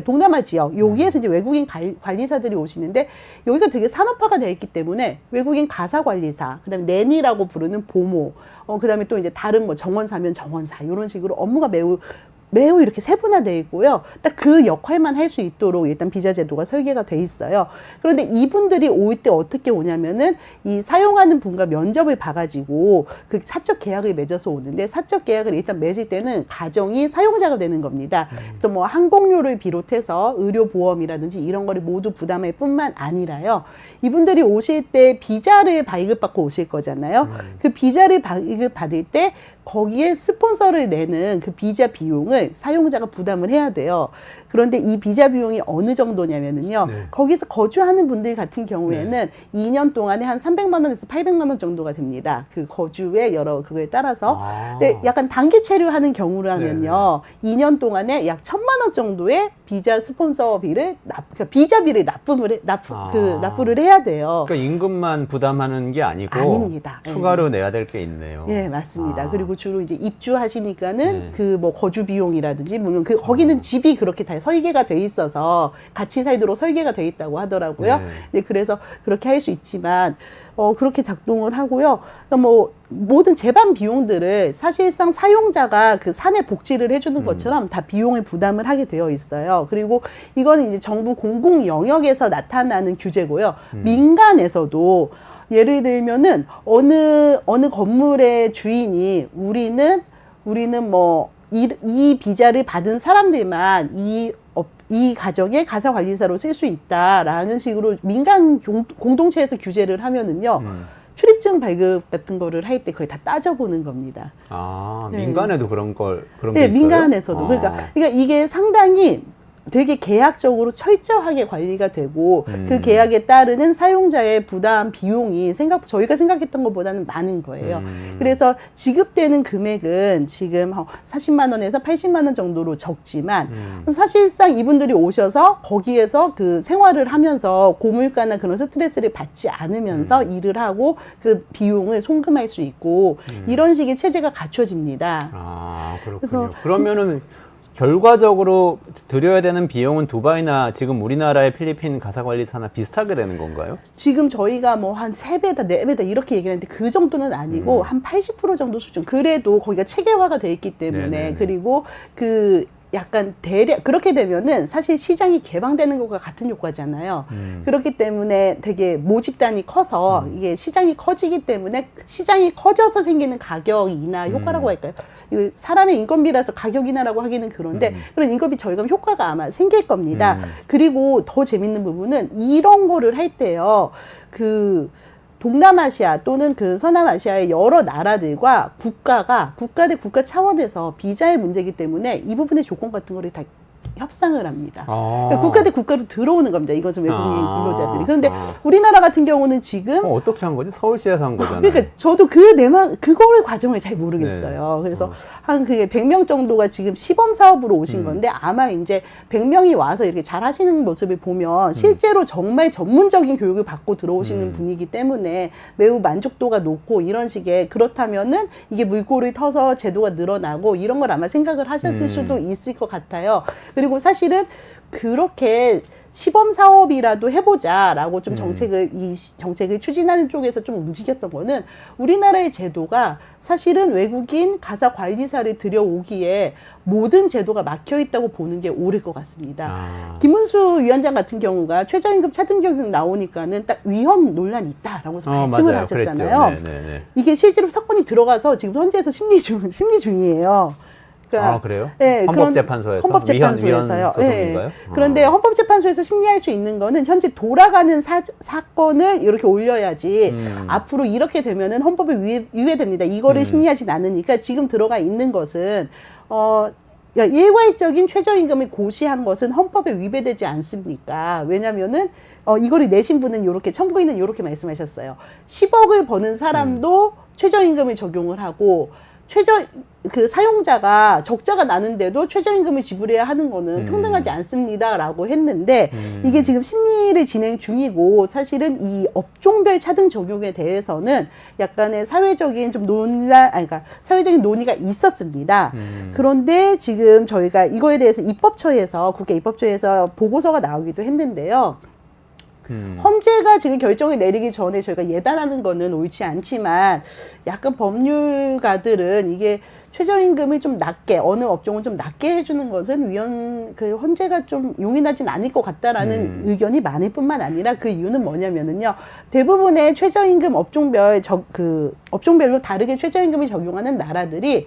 Speaker 1: 동남아 지역, 여기에서 이제 외국인 관리사들이 오시는데, 여기가 되게 산업화가 되어 있기 때문에 외국인 가사관리사, 그 다음에 내니라고 부르는 보모, 그 다음에 또 이제 다른 뭐 정원사면 정원사, 이런 식으로 업무가 매우 이렇게 세분화되어 있고요. 딱 그 역할만 할 수 있도록 일단 비자 제도가 설계가 돼 있어요. 그런데 이분들이 올 때 어떻게 오냐면은 이 사용하는 분과 면접을 봐가지고 그 사적 계약을 맺어서 오는데 사적 계약을 일단 맺을 때는 가정이 사용자가 되는 겁니다. 그래서 뭐 항공료를 비롯해서 의료보험이라든지 이런 거를 모두 부담할 뿐만 아니라요. 이분들이 오실 때 비자를 발급받고 오실 거잖아요. 그 비자를 발급받을 때 거기에 스폰서를 내는 그 비자 비용을 사용자가 부담을 해야 돼요. 그런데 이 비자 비용이 어느 정도냐면은요. 거기서 거주하는 분들 같은 경우에는 2년 동안에 한 300만 원에서 800만 원 정도가 됩니다. 그 거주의 여러 그거에 따라서. 근데 약간 단기 체류하는 경우라면요. 2년 동안에 약 1,000만 원 정도의 비자 스폰서비를 그러니까 비자비를 납부를 해야 돼요.
Speaker 2: 그러니까 임금만 부담하는 게 아니고
Speaker 1: 아닙니다.
Speaker 2: 추가로 내야 될 게 있네요.
Speaker 1: 네, 맞습니다. 그리고 그리고 주로 이제 입주하시니까는
Speaker 2: 네.
Speaker 1: 그 뭐 거주 비용이라든지 물론 그 거기는 집이 그렇게 다 설계가 돼 있어서 같이 살도록 설계가 돼 있다고 하더라고요.
Speaker 2: 네.
Speaker 1: 네, 그래서 그렇게 할 수 있지만 그렇게 작동을 하고요. 그러니까 뭐 모든 제반 비용들을 사실상 사용자가 그 사내 복지를 해주는 것처럼 다 비용을 부담을 하게 되어 있어요. 그리고 이거는 이제 정부 공공 영역에서 나타나는 규제고요. 민간에서도 예를 들면은 어느 건물의 주인이 우리는 뭐 이 비자를 받은 사람들만 이 가정의 가사관리사로 쓸 수 있다라는 식으로 민간 공동체에서 규제를 하면은요. 출입증 발급 같은 거를 할 때 거의 다 따져보는 겁니다.
Speaker 2: 아,
Speaker 1: 네.
Speaker 2: 민간에도 그런 게
Speaker 1: 네,
Speaker 2: 있어요?
Speaker 1: 민간에서도.
Speaker 2: 아.
Speaker 1: 그러니까 이게 상당히 되게 계약적으로 철저하게 관리가 되고 그 계약에 따르는 사용자의 부담 비용이 저희가 생각했던 것보다는 많은 거예요. 그래서 지급되는 금액은 지금 40만 원에서 80만 원 정도로 적지만 사실상 이분들이 오셔서 거기에서 그 생활을 하면서 고물가나 그런 스트레스를 받지 않으면서 일을 하고 그 비용을 송금할 수 있고 이런 식의 체제가 갖춰집니다.
Speaker 2: 아, 그렇군요.
Speaker 1: 그래서
Speaker 2: 그러면은 결과적으로 들여야 되는 비용은 두바이나 지금 우리나라의 필리핀 가사관리사나 비슷하게 되는 건가요?
Speaker 1: 지금 저희가 뭐 한 3배다, 4배다 이렇게 얘기를 했는데 그 정도는 아니고 한 80% 정도 수준. 그래도 거기가 체계화가 돼 있기 때문에
Speaker 2: 네네네.
Speaker 1: 그리고 그 약간 대략 그렇게 되면은 사실 시장이 개방되는 것과 같은 효과잖아요. 그렇기 때문에 되게 모집단이 커서 이게 시장이 커지기 때문에 시장이 커져서 생기는 가격 인하 효과라고 할까요? 이거 사람의 인건비라서 가격 인하라고 하기는 그런데 그런 인건비 저희가 효과가 아마 생길 겁니다. 그리고 더 재밌는 부분은 이런 거를 할 때요. 그 동남아시아 또는 그 서남아시아의 여러 나라들과 국가 대 국가 차원에서 비자의 문제이기 때문에 이 부분의 조건 같은 거를 다 협상을 합니다. 그러니까 국가 대 국가로 들어오는 겁니다. 이것은 외국인 근로자들이. 그런데 우리나라 같은 경우는 지금
Speaker 2: 어떻게 한 거지? 서울시에서 한 거잖아요.
Speaker 1: 그러니까 저도 그거를 과정을 잘 모르겠어요. 그래서 한 그게 100명 정도가 지금 시범 사업으로 오신 건데 아마 이제 100명이 와서 이렇게 잘 하시는 모습을 보면 실제로 정말 전문적인 교육을 받고 들어오시는 분이기 때문에 매우 만족도가 높고 이런 식의 그렇다면은 이게 물꼬를 터서 제도가 늘어나고 이런 걸 아마 생각을 하셨을 수도 있을 것 같아요. 그리고 사실은 그렇게 시범 사업이라도 해보자라고 좀 이 정책을 추진하는 쪽에서 좀 움직였던 거는 우리나라의 제도가 사실은 외국인 가사 관리사를 들여오기에 모든 제도가 막혀 있다고 보는 게 옳을 것 같습니다. 김문수 위원장 같은 경우가 최저임금 차등 적용 나오니까는 딱 위헌 논란이 있다라고 말씀을
Speaker 2: 맞아요.
Speaker 1: 하셨잖아요.
Speaker 2: 네네네.
Speaker 1: 이게 실제로 사건이 들어가서 지금 현재에서 심리 중이에요. 그러니까,
Speaker 2: 그래요?
Speaker 1: 네,
Speaker 2: 헌법재판소에서?
Speaker 1: 헌법재판소에서요.
Speaker 2: 위헌 소송인가요?
Speaker 1: 그런데 헌법재판소에서 심리할 수 있는 거는 현재 돌아가는 사건을 이렇게 올려야지 앞으로 이렇게 되면은 헌법에 위배됩니다. 이거를 심리하진 않으니까 지금 들어가 있는 것은 일괄적인 최저임금을 고시한 것은 헌법에 위배되지 않습니까? 왜냐면은 이거를 내신 분은 요렇게 청구인은 요렇게 말씀하셨어요. 10억을 버는 사람도 최저임금을 적용을 하고 그 사용자가 적자가 나는데도 최저임금을 지불해야 하는 거는 평등하지 않습니다라고 했는데 이게 지금 심리를 진행 중이고 사실은 이 업종별 차등 적용에 대해서는 약간의 사회적인 좀 그러니까 사회적인 논의가 있었습니다. 그런데 지금 저희가 이거에 대해서 국회 입법처에서 보고서가 나오기도 했는데요. 헌재가 지금 결정을 내리기 전에 저희가 예단하는 거는 옳지 않지만 약간 법률가들은 이게 최저임금이 좀 낮게 어느 업종은 좀 낮게 해주는 것은 헌재가 좀 용인하진 않을 것 같다라는 의견이 많을 뿐만 아니라 그 이유는 뭐냐면은요 대부분의 최저임금 업종별로 다르게 최저임금을 적용하는 나라들이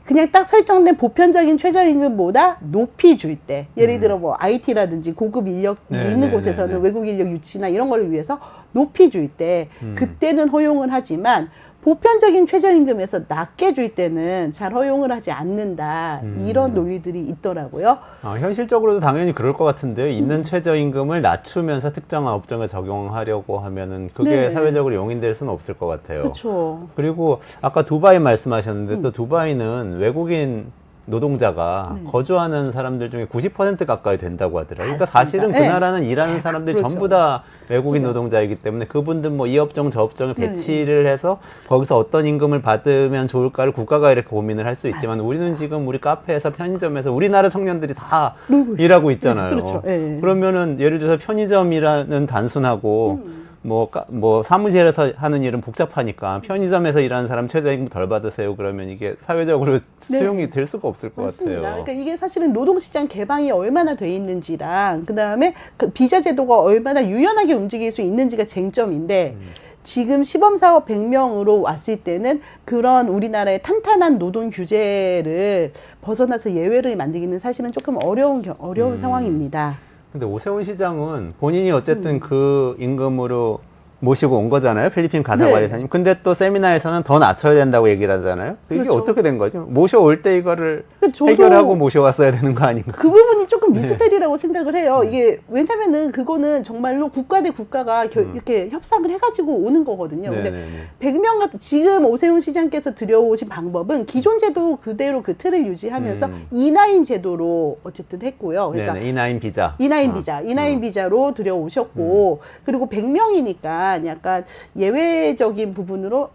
Speaker 1: 그냥 딱 설정된 보편적인 최저임금보다 높이 줄 때, 예를 들어 뭐 IT라든지 고급 인력이 있는 곳에서는 외국 인력 유치나 이런 거를 위해서 높이 줄 때, 그때는 허용을 하지만 보편적인 최저임금에서 낮게 줄 때는 잘 허용을 하지 않는다. 이런 논리들이 있더라고요.
Speaker 2: 현실적으로도 당연히 그럴 것 같은데요. 있는 최저임금을 낮추면서 특정한 업종에 적용하려고 하면은 그게
Speaker 1: 네.
Speaker 2: 사회적으로 용인될 수는 없을 것 같아요.
Speaker 1: 그렇죠.
Speaker 2: 그리고 아까 두바이 말씀하셨는데 또 두바이는 외국인 노동자가 거주하는 사람들 중에 90% 가까이 된다고 하더라고요. 그러니까
Speaker 1: 맞습니다.
Speaker 2: 사실은 그
Speaker 1: 네.
Speaker 2: 나라는 일하는 사람들이
Speaker 1: 그렇죠.
Speaker 2: 전부 다 외국인 노동자이기 때문에 그분들 뭐 이 업종 저 업종을 배치를 해서 거기서 어떤 임금을 받으면 좋을까를 국가가 이렇게 고민을 할 수 있지만
Speaker 1: 맞습니다.
Speaker 2: 우리는 지금 우리 카페에서 편의점에서 우리나라 청년들이 다
Speaker 1: 놀고
Speaker 2: 일하고 있잖아요.
Speaker 1: 그렇죠. 예.
Speaker 2: 그러면은 예를 들어서 편의점이라는 단순하고 뭐 사무실에서 하는 일은 복잡하니까 편의점에서 일하는 사람 최저임금 덜 받으세요. 그러면 이게 사회적으로 수용이 될 수가 없을 것
Speaker 1: 맞습니다.
Speaker 2: 같아요.
Speaker 1: 그러니까 이게 사실은 노동시장 개방이 얼마나 돼 있는지랑 그다음에 그 비자 제도가 얼마나 유연하게 움직일 수 있는지가 쟁점인데 지금 시범사업 100명으로 왔을 때는 그런 우리나라의 탄탄한 노동 규제를 벗어나서 예외를 만들기는 사실은 조금 어려운 상황입니다.
Speaker 2: 근데 오세훈 시장은 본인이 어쨌든 그 임금으로 모시고 온 거잖아요. 필리핀 가사관리사님.
Speaker 1: 네.
Speaker 2: 근데 또 세미나에서는 더 낮춰야 된다고 얘기를 하잖아요. 이게
Speaker 1: 그렇죠.
Speaker 2: 어떻게 된 거죠? 모셔올 때 이거를
Speaker 1: 저도
Speaker 2: 해결하고 모셔왔어야 되는 거 아닌가?
Speaker 1: 그 부분이 조금 미스테리라고 생각을 해요. 이게 왜냐면은 그거는 정말로 국가 대 국가가 이렇게 협상을 해가지고 오는 거거든요. 근데
Speaker 2: 네네네.
Speaker 1: 100명 같은 지금 오세훈 시장께서 들여오신 방법은 기존 제도 그대로 그 틀을 유지하면서 이나인 제도로 어쨌든 했고요. 그러니까
Speaker 2: 네네. 이나인 비자.
Speaker 1: 이나인 비자, 이나인 비자로 들여오셨고 그리고 100명이니까 약간 예외적인 부분으로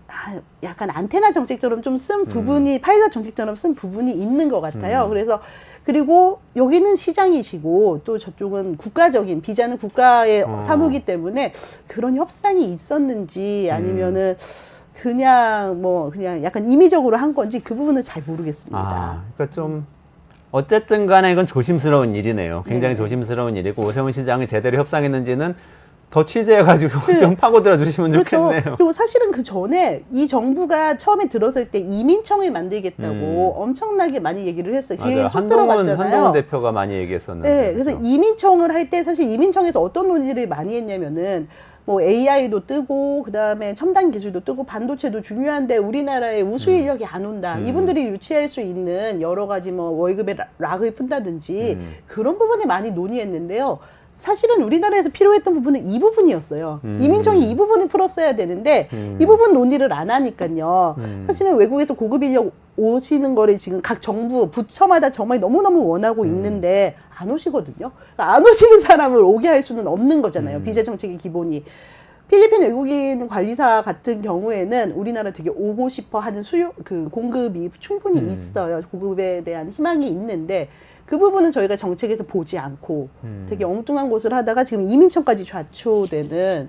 Speaker 1: 약간 안테나 정책처럼 좀 쓴 부분이 파일럿 정책처럼 쓴 부분이 있는 것 같아요. 그래서 그리고 여기는 시장이시고 또 저쪽은 국가적인 비자는 국가의 사무기 때문에 그런 협상이 있었는지 아니면은 그냥 약간 임의적으로 한 건지 그 부분은 잘 모르겠습니다.
Speaker 2: 그러니까 좀 어쨌든 간에 이건 조심스러운 일이네요. 굉장히
Speaker 1: 네.
Speaker 2: 조심스러운 일이고 오세훈 시장이 제대로 협상했는지는 더 취재해가지고 좀 파고들어 주시면
Speaker 1: 그렇죠.
Speaker 2: 좋겠네요.
Speaker 1: 그리고 사실은 그 전에 이 정부가 처음에 들어설 때 이민청을 만들겠다고 엄청나게 많이 얘기를 했어요.
Speaker 2: 맞아요.
Speaker 1: 속 들어갔잖아요.
Speaker 2: 한동훈 대표가 많이 얘기했었는데.
Speaker 1: 네, 그래서 이민청을 할 때 사실 이민청에서 어떤 논의를 많이 했냐면은 뭐 AI도 뜨고 그다음에 첨단 기술도 뜨고 반도체도 중요한데 우리나라에 우수 인력이 안 온다. 이분들이 유치할 수 있는 여러 가지 뭐 월급에 락을 푼다든지 그런 부분에 많이 논의했는데요. 사실은 우리나라에서 필요했던 부분은 이 부분이었어요. 이민청이 이 부분을 풀었어야 되는데 이 부분 논의를 안 하니까요. 사실은 외국에서 고급 인력 오시는 거를 지금 각 정부 부처마다 정말 너무너무 원하고 있는데 안 오시거든요. 그러니까 안 오시는 사람을 오게 할 수는 없는 거잖아요. 비자 정책의 기본이. 필리핀 외국인 관리사 같은 경우에는 우리나라 되게 오고 싶어 하는 그 공급이 충분히 있어요. 고급에 대한 희망이 있는데 그 부분은 저희가 정책에서 보지 않고 되게 엉뚱한 곳을 하다가 지금 이민청까지 좌초되는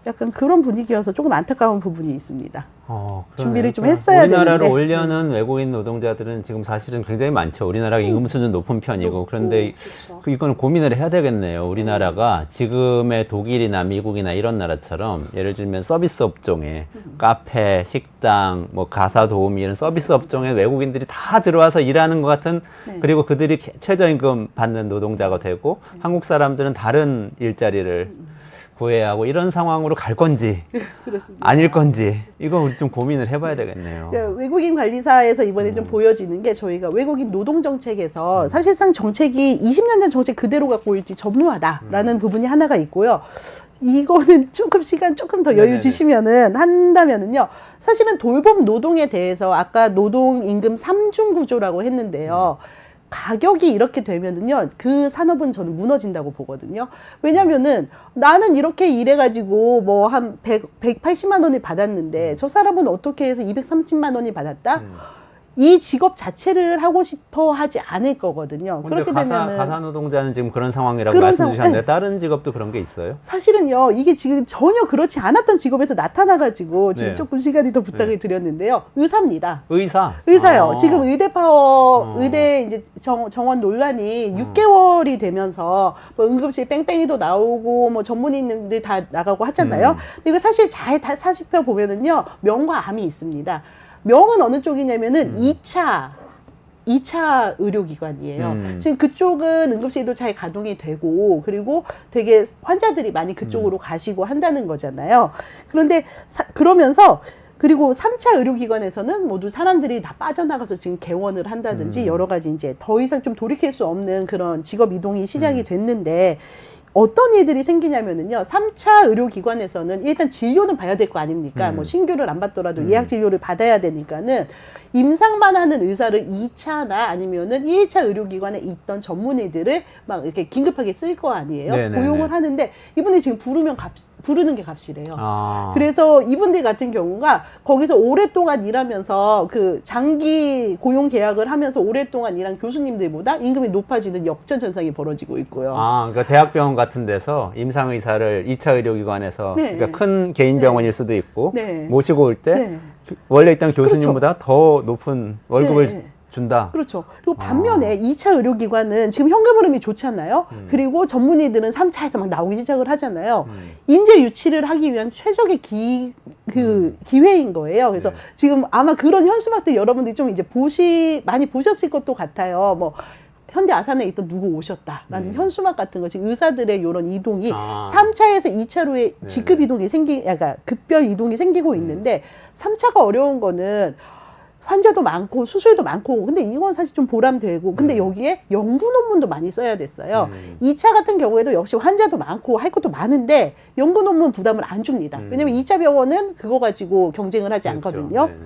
Speaker 1: 약간 그런 분위기여서 조금 안타까운 부분이 있습니다. 준비를 좀 했어야
Speaker 2: 우리나라로
Speaker 1: 되는데.
Speaker 2: 오려는 외국인 노동자들은 지금 사실은 굉장히 많죠. 우리나라가 임금 수준 높은 편이고 그런데
Speaker 1: 그렇죠.
Speaker 2: 이건 고민을 해야 되겠네요. 우리나라가 지금의 독일이나 미국이나 이런 나라처럼 예를 들면 서비스 업종에 카페, 식당, 뭐 가사 도우미 이런 서비스 업종에 외국인들이 다 들어와서 일하는 것 같은 그리고 그들이 최저임금 받는 노동자가 되고 한국 사람들은 다른 일자리를 구해야 하고 이런 상황으로 갈 건지
Speaker 1: 그렇습니다.
Speaker 2: 아닐 건지 이거 우리 좀 고민을 해봐야 되겠네요.
Speaker 1: 그러니까 외국인 관리사에서 이번에 좀 보여지는 게 저희가 외국인 노동 정책에서 사실상 정책이 20년 전 정책 그대로 갖고 있지 전무하다라는 부분이 하나가 있고요. 이거는 시간 조금 더 여유
Speaker 2: 네네네.
Speaker 1: 주시면은 한다면은요. 사실은 돌봄 노동에 대해서 아까 노동 임금 3중 구조라고 했는데요. 가격이 이렇게 되면은요, 그 산업은 저는 무너진다고 보거든요. 왜냐면은 나는 이렇게 일해가지고 뭐 한 180만 원을 받았는데 저 사람은 어떻게 해서 230만 원이 받았다? 이 직업 자체를 하고 싶어 하지 않을 거거든요.
Speaker 2: 근데
Speaker 1: 그렇게 되면은.
Speaker 2: 가사 노동자는 지금 그런 상황이라고
Speaker 1: 그런
Speaker 2: 말씀 주셨는데
Speaker 1: 네.
Speaker 2: 다른 직업도 그런 게 있어요?
Speaker 1: 사실은요, 이게 지금 전혀 그렇지 않았던 직업에서 나타나가지고 지금
Speaker 2: 네.
Speaker 1: 조금 시간이 더 부탁을 드렸는데요. 의사입니다.
Speaker 2: 의사요.
Speaker 1: 지금 의대 파업, 의대 이제 정원 논란이 6개월이 되면서 뭐 응급실 뺑뺑이도 나오고 뭐 전문의님들 다 나가고 하잖아요. 근데 이거 사실 잘 살펴 보면은요, 명과 암이 있습니다. 명은 어느 쪽이냐면은 2차 의료기관이에요. 지금 그쪽은 응급실도 잘 가동이 되고, 그리고 되게 환자들이 많이 그쪽으로 가시고 한다는 거잖아요. 그런데, 그러면서, 그리고 3차 의료기관에서는 모두 사람들이 다 빠져나가서 지금 개원을 한다든지 여러 가지 이제 더 이상 좀 돌이킬 수 없는 그런 직업 이동이 시작이 됐는데, 어떤 일들이 생기냐면은요, 3차 의료기관에서는 일단 진료는 봐야 될 거 아닙니까? 뭐 신규를 안 받더라도 예약 진료를 받아야 되니까는 임상만 하는 의사를 2차나 아니면은 1차 의료기관에 있던 전문의들을 막 이렇게 긴급하게 쓸 거 아니에요?
Speaker 2: 네네네.
Speaker 1: 고용을 하는데 이분이 지금 부르는 게 값이래요.
Speaker 2: 아.
Speaker 1: 그래서 이분들 같은 경우가 거기서 오랫동안 일하면서 그 장기 고용 계약을 하면서 오랫동안 일한 교수님들보다 임금이 높아지는 역전 현상이 벌어지고 있고요.
Speaker 2: 아, 그러니까 대학병원 같은 데서 임상 의사를 2차 의료기관에서
Speaker 1: 네.
Speaker 2: 그러니까 큰 개인 병원일 수도 있고
Speaker 1: 네.
Speaker 2: 모시고 올 때
Speaker 1: 네.
Speaker 2: 원래 있던 교수님보다 더 높은 월급을
Speaker 1: 네.
Speaker 2: 준다.
Speaker 1: 그렇죠. 그리고 반면에 2차 의료기관은 지금 현금 흐름이 좋잖아요. 그리고 전문의들은 3차에서 막 나오기 시작을 하잖아요. 인재 유치를 하기 위한 최적의 기회인 거예요. 그래서
Speaker 2: 네.
Speaker 1: 지금 아마 그런 현수막들 여러분들이 좀 이제 많이 보셨을 것도 같아요. 뭐 현대 아산에 있던 누구 오셨다라는 현수막 같은 거, 지금 의사들의 이런 이동이
Speaker 2: 아.
Speaker 1: 3차에서 2차로의 직급 이동이 약간 급별 이동이 생기고 있는데 3차가 어려운 거는 환자도 많고 수술도 많고, 근데 이건 사실 좀 보람되고, 근데 여기에 연구 논문도 많이 써야 됐어요. 2차 같은 경우에도 역시 환자도 많고 할 것도 많은데 연구 논문 부담을 안 줍니다. 왜냐면 2차 병원은 그거 가지고 경쟁을 하지 않거든요.
Speaker 2: 네네.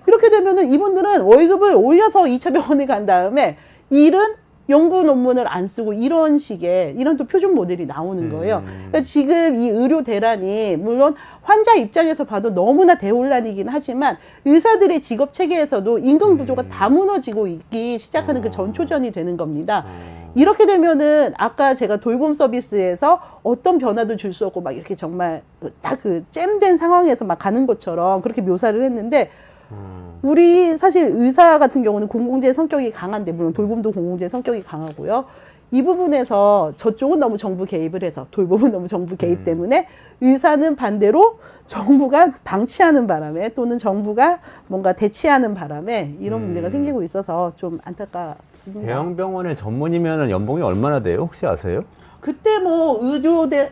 Speaker 1: 이렇게 되면은 이분들은 월급을 올려서 2차 병원에 간 다음에 일은 연구 논문을 안 쓰고 이런 식의 이런 또 표준 모델이 나오는 거예요. 그러니까 지금 이 의료 대란이 물론 환자 입장에서 봐도 너무나 대혼란이긴 하지만 의사들의 직업 체계에서도 임금 구조가 다 무너지고 있기 시작하는 그 전초전이 되는 겁니다. 이렇게 되면은 아까 제가 돌봄 서비스에서 어떤 변화도 줄 수 없고 막 이렇게 정말 딱 그 잼된 상황에서 막 가는 것처럼 그렇게 묘사를 했는데, 우리 사실 의사 같은 경우는 공공재 성격이 강한데, 물론 돌봄도 공공재 성격이 강하고요. 이 부분에서 저쪽은 너무 정부 개입을 해서 돌봄은 너무 정부 개입 때문에 의사는 반대로 정부가 방치하는 바람에 또는 정부가 뭔가 대치하는 바라에 이런 문제가 생기고 있어서 좀 안타깝습니다.
Speaker 2: 대형 병원의 전문이면 연봉이 얼마나 돼요? 혹시 아세요?
Speaker 1: 그때 뭐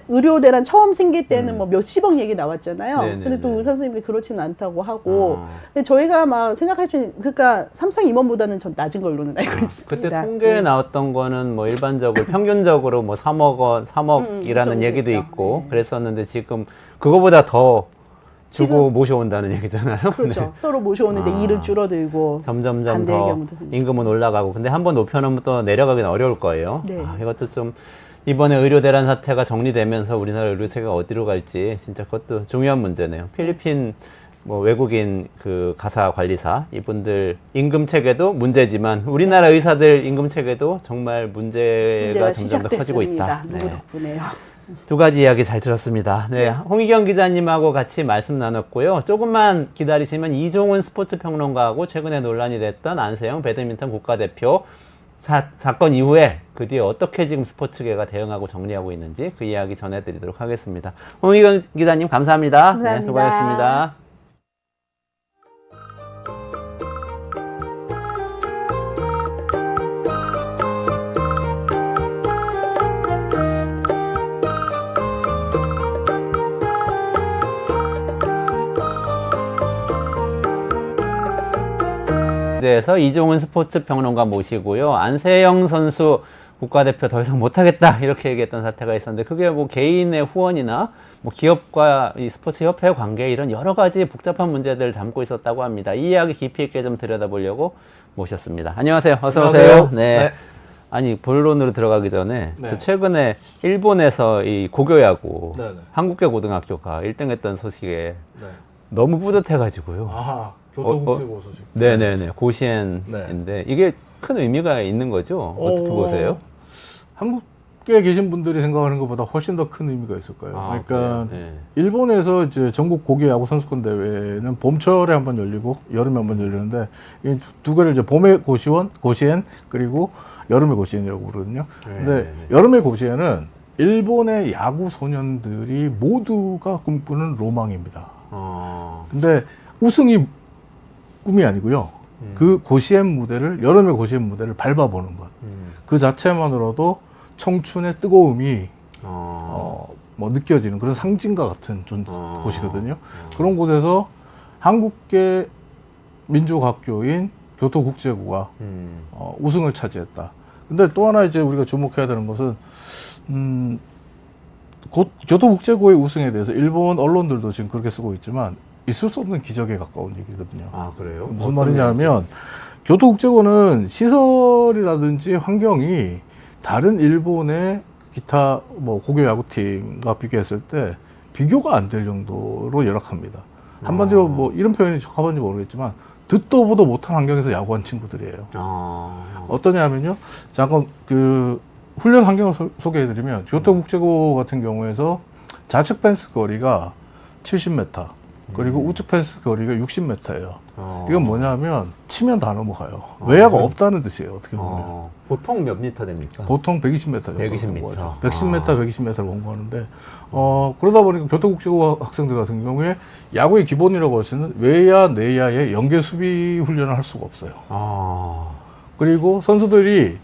Speaker 1: 의료대란 처음 생길 때는 뭐 몇십억 얘기 나왔잖아요.
Speaker 2: 네네네.
Speaker 1: 근데 또 의사 선생님이 그렇지는 않다고 하고. 근데 저희가 막 생각할 수 있는, 그러니까 삼성 임원보다는 좀 낮은 걸로는 알고 있습니다.
Speaker 2: 그때 통계에 나왔던 거는 뭐 일반적으로 평균적으로 뭐 3억 원, 3억이라는
Speaker 1: 정도
Speaker 2: 얘기도
Speaker 1: 있죠.
Speaker 2: 있고
Speaker 1: 네.
Speaker 2: 그랬었는데 지금 그거보다 더 주고
Speaker 1: 지금-
Speaker 2: 모셔온다는 얘기잖아요.
Speaker 1: 그렇죠.
Speaker 2: 네.
Speaker 1: 서로 모셔오는데 일은 줄어들고.
Speaker 2: 점점점
Speaker 1: 반대의
Speaker 2: 더
Speaker 1: 경우도 생기고.
Speaker 2: 임금은 올라가고, 근데 한번 높여놓으면 또 내려가기는 어려울 거예요.
Speaker 1: 네.
Speaker 2: 이것도 좀 이번에 의료 대란 사태가 정리되면서 우리나라 의료 체계가 어디로 갈지 진짜 그것도 중요한 문제네요. 필리핀 뭐 외국인 그 가사 관리사 이분들 임금 체계도 문제지만 우리나라 의사들 임금 체계도 정말 문제가 점점 더 커지고 있다.
Speaker 1: 누구
Speaker 2: 네.
Speaker 1: 덕분에요.
Speaker 2: 두 가지 이야기 잘 들었습니다. 네, 홍희경 기자님하고 같이 말씀 나눴고요. 조금만 기다리시면 이종훈 스포츠 평론가하고 최근에 논란이 됐던 안세영 배드민턴 국가대표 사건 이후에 그 뒤에 어떻게 지금 스포츠계가 대응하고 정리하고 있는지 그 이야기 전해드리도록 하겠습니다. 홍희경 기자님 감사합니다.
Speaker 1: 감사합니다.
Speaker 2: 네, 수고하셨습니다. 에서 이종훈 스포츠 평론가 모시고요. 안세영 선수 국가대표 더 이상 못하겠다 이렇게 얘기했던 사태가 있었는데, 그게 뭐 개인의 후원이나 뭐 기업과 이 스포츠 협회 관계 이런 여러 가지 복잡한 문제들을 담고 있었다고 합니다. 이 이야기 깊이 있게 좀 들여다보려고 모셨습니다. 안녕하세요. 어서 오세요.
Speaker 3: 안녕하세요.
Speaker 2: 네.
Speaker 3: 네.
Speaker 2: 아니 본론으로 들어가기 전에
Speaker 3: 네.
Speaker 2: 저 최근에 일본에서 이 고교야구
Speaker 3: 네네.
Speaker 2: 한국계 고등학교가 1등했던 소식에
Speaker 3: 네.
Speaker 2: 너무 뿌듯해가지고요.
Speaker 3: 아하, 교토국제고 소식.
Speaker 2: 네네네. 고시엔인데 이게 큰 의미가 있는 거죠? 어떻게 보세요?
Speaker 3: 한국에 계신 분들이 생각하는 것보다 훨씬 더 큰 의미가 있을 거예요.
Speaker 2: 아,
Speaker 3: 그러니까
Speaker 2: 그래요? 네.
Speaker 3: 일본에서 이제 전국 고교 야구 선수권 대회는 봄철에 한번 열리고 여름에 한번 열리는데 이 두 개를 이제 봄의 고시엔 그리고 여름의 고시엔이라고 부르거든요. 근데
Speaker 2: 네.
Speaker 3: 여름의 고시엔은 일본의 야구 소년들이 모두가 꿈꾸는 로망입니다. 근데 우승이 꿈이 아니고요. 그 고시엔 무대를, 여름의 고시엔 무대를 밟아보는 것. 그 자체만으로도 청춘의 뜨거움이 뭐 느껴지는 그런 상징과 같은 곳이거든요. 그런 곳에서 한국계 민족학교인 교토국제고가 우승을 차지했다. 근데 또 하나 이제 우리가 주목해야 되는 것은 교토국제고의 우승에 대해서 일본 언론들도 지금 그렇게 쓰고 있지만 있을 수 없는 기적에 가까운 얘기거든요.
Speaker 2: 아, 그래요?
Speaker 3: 무슨 말이냐면 교토국제고는 시설이라든지 환경이 다른 일본의 기타 뭐 고교 야구팀과 비교했을 때 비교가 안 될 정도로 열악합니다. 한마디로 뭐 이런 표현이 적합한지 모르겠지만 듣도 보도 못한 환경에서 야구한 친구들이에요. 어떠냐면요. 잠깐 그 훈련 환경을 소개해드리면 교토국제고 같은 경우에서 좌측 펜스 거리가 70m 그리고 우측 펜스 거리가 60m예요. 이건 뭐냐면 치면 다 넘어가요. 외야가 없다는 뜻이에요. 어떻게 보면.
Speaker 2: 보통 몇 미터 됩니까?
Speaker 3: 보통 120m 정도
Speaker 2: 120m.
Speaker 3: 공부하죠. 110m, 120m를 공부하는데 그러다 보니까 교토국제고 학생들 같은 경우에 야구의 기본이라고 할 수 있는 외야, 내야의 연계 수비 훈련을 할 수가 없어요. 그리고 선수들이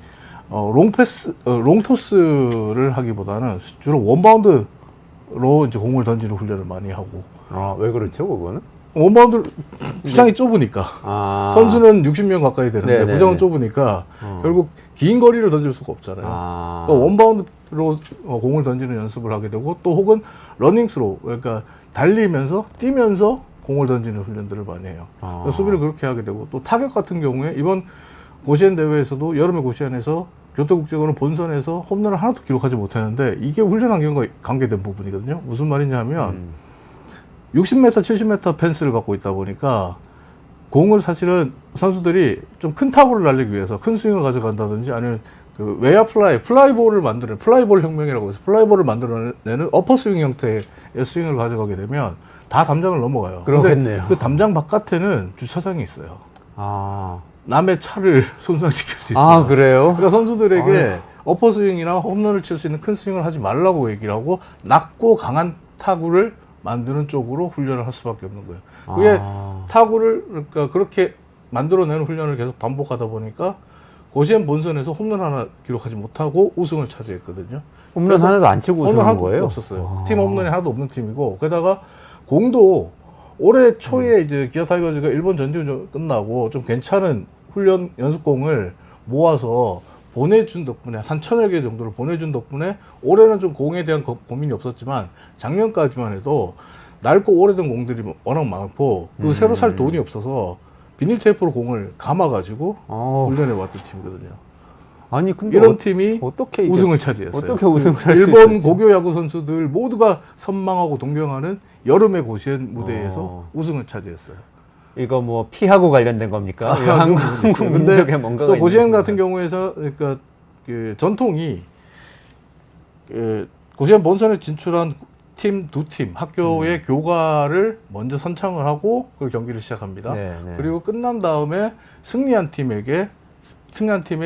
Speaker 3: 롱토스를 하기보다는 주로 원바운드로 이제 공을 던지는 훈련을 많이 하고.
Speaker 2: 왜 그렇죠, 그거는?
Speaker 3: 원바운드 구장이 좁으니까 선수는 60명 가까이 되는데
Speaker 2: 네네네.
Speaker 3: 구장은 좁으니까 결국 긴 거리를 던질 수가 없잖아요. 그러니까 원바운드로 공을 던지는 연습을 하게 되고 또 혹은 러닝스로 그러니까 달리면서 뛰면서 공을 던지는 훈련들을 많이 해요. 그러니까 수비를 그렇게 하게 되고 또 타격 같은 경우에 이번 고시엔 대회에서도 여름의 고시엔에서 교토국제고는 본선에서 홈런을 하나도 기록하지 못했는데 이게 훈련 환경과 관계된 부분이거든요. 무슨 말이냐 하면 60m, 70m 펜스를 갖고 있다 보니까 공을 사실은 선수들이 좀 큰 타구를 날리기 위해서 큰 스윙을 가져간다든지 아니면 그 외야 플라이볼을 만드는 플라이볼 혁명이라고 해서 플라이볼을 만들어내는 어퍼 스윙 형태의 스윙을 가져가게 되면 다 담장을 넘어가요.
Speaker 2: 그렇겠네요.
Speaker 3: 근데 그 담장 바깥에는 주차장이 있어요. 남의 차를 손상시킬 수 있어요.
Speaker 2: 그래요?
Speaker 3: 그러니까 선수들에게 어퍼 스윙이나 홈런을 칠 수 있는 큰 스윙을 하지 말라고 얘기를 하고 낮고 강한 타구를 만드는 쪽으로 훈련을 할 수밖에 없는 거예요. 그게 타구를 그러니까 그렇게 만들어내는 훈련을 계속 반복하다 보니까 고시엔 본선에서 홈런 하나 기록하지 못하고 우승을 차지했거든요.
Speaker 2: 홈런 하나도 안 치고
Speaker 3: 홈런
Speaker 2: 우승한
Speaker 3: 하나도
Speaker 2: 거예요?
Speaker 3: 없었어요. 팀 홈런이 하나도 없는 팀이고 게다가 공도 올해 초에 이제 기아 타이거즈가 일본 전지훈련 끝나고 좀 괜찮은 훈련 연습공을 모아서 보내준 덕분에 한 1000여 개 정도를 보내준 덕분에 올해는 좀 공에 대한 고민이 없었지만 작년까지만 해도 낡고 오래된 공들이 워낙 많고 그 새로 살 돈이 없어서 비닐 테이프로 공을 감아가지고 훈련해 왔던 팀이거든요.
Speaker 2: 아니 근데
Speaker 3: 이런 팀이
Speaker 2: 어떻게
Speaker 3: 우승을 차지했어요.
Speaker 2: 어떻게 우승을 할 수
Speaker 3: 일본
Speaker 2: 있었지?
Speaker 3: 고교 야구 선수들 모두가 선망하고 동경하는 여름의 고시엔 무대에서 우승을 차지했어요.
Speaker 2: 이거 뭐 피하고 관련된 겁니까? 한국 민족의 뭔가가
Speaker 3: 또
Speaker 2: 있는
Speaker 3: 고시엔
Speaker 2: 건가요?
Speaker 3: 같은 경우에서 그러니까 그 전통이 고시엔 본선에 진출한 팀 두 팀 학교의 교과를 먼저 선창을 하고 그 경기를 시작합니다.
Speaker 2: 네.
Speaker 3: 그리고 끝난 다음에 승리한 팀의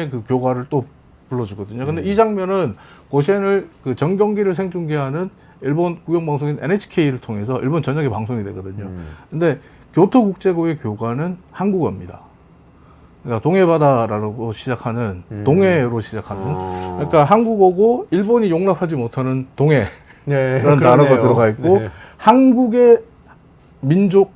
Speaker 3: 그 교과를 또 불러주거든요. 근데 이 장면은 고시엔을 그 전 경기를 생중계하는 일본 국영방송인 NHK를 통해서 일본 전역에 방송이 되거든요. 근데 교토국제고의 교과는 한국어입니다. 그러니까 동해바다라고 시작하는 동해로 시작하는 그러니까 한국어고 일본이 용납하지 못하는 동해 그런 단어가 들어가 있고 한국의 민족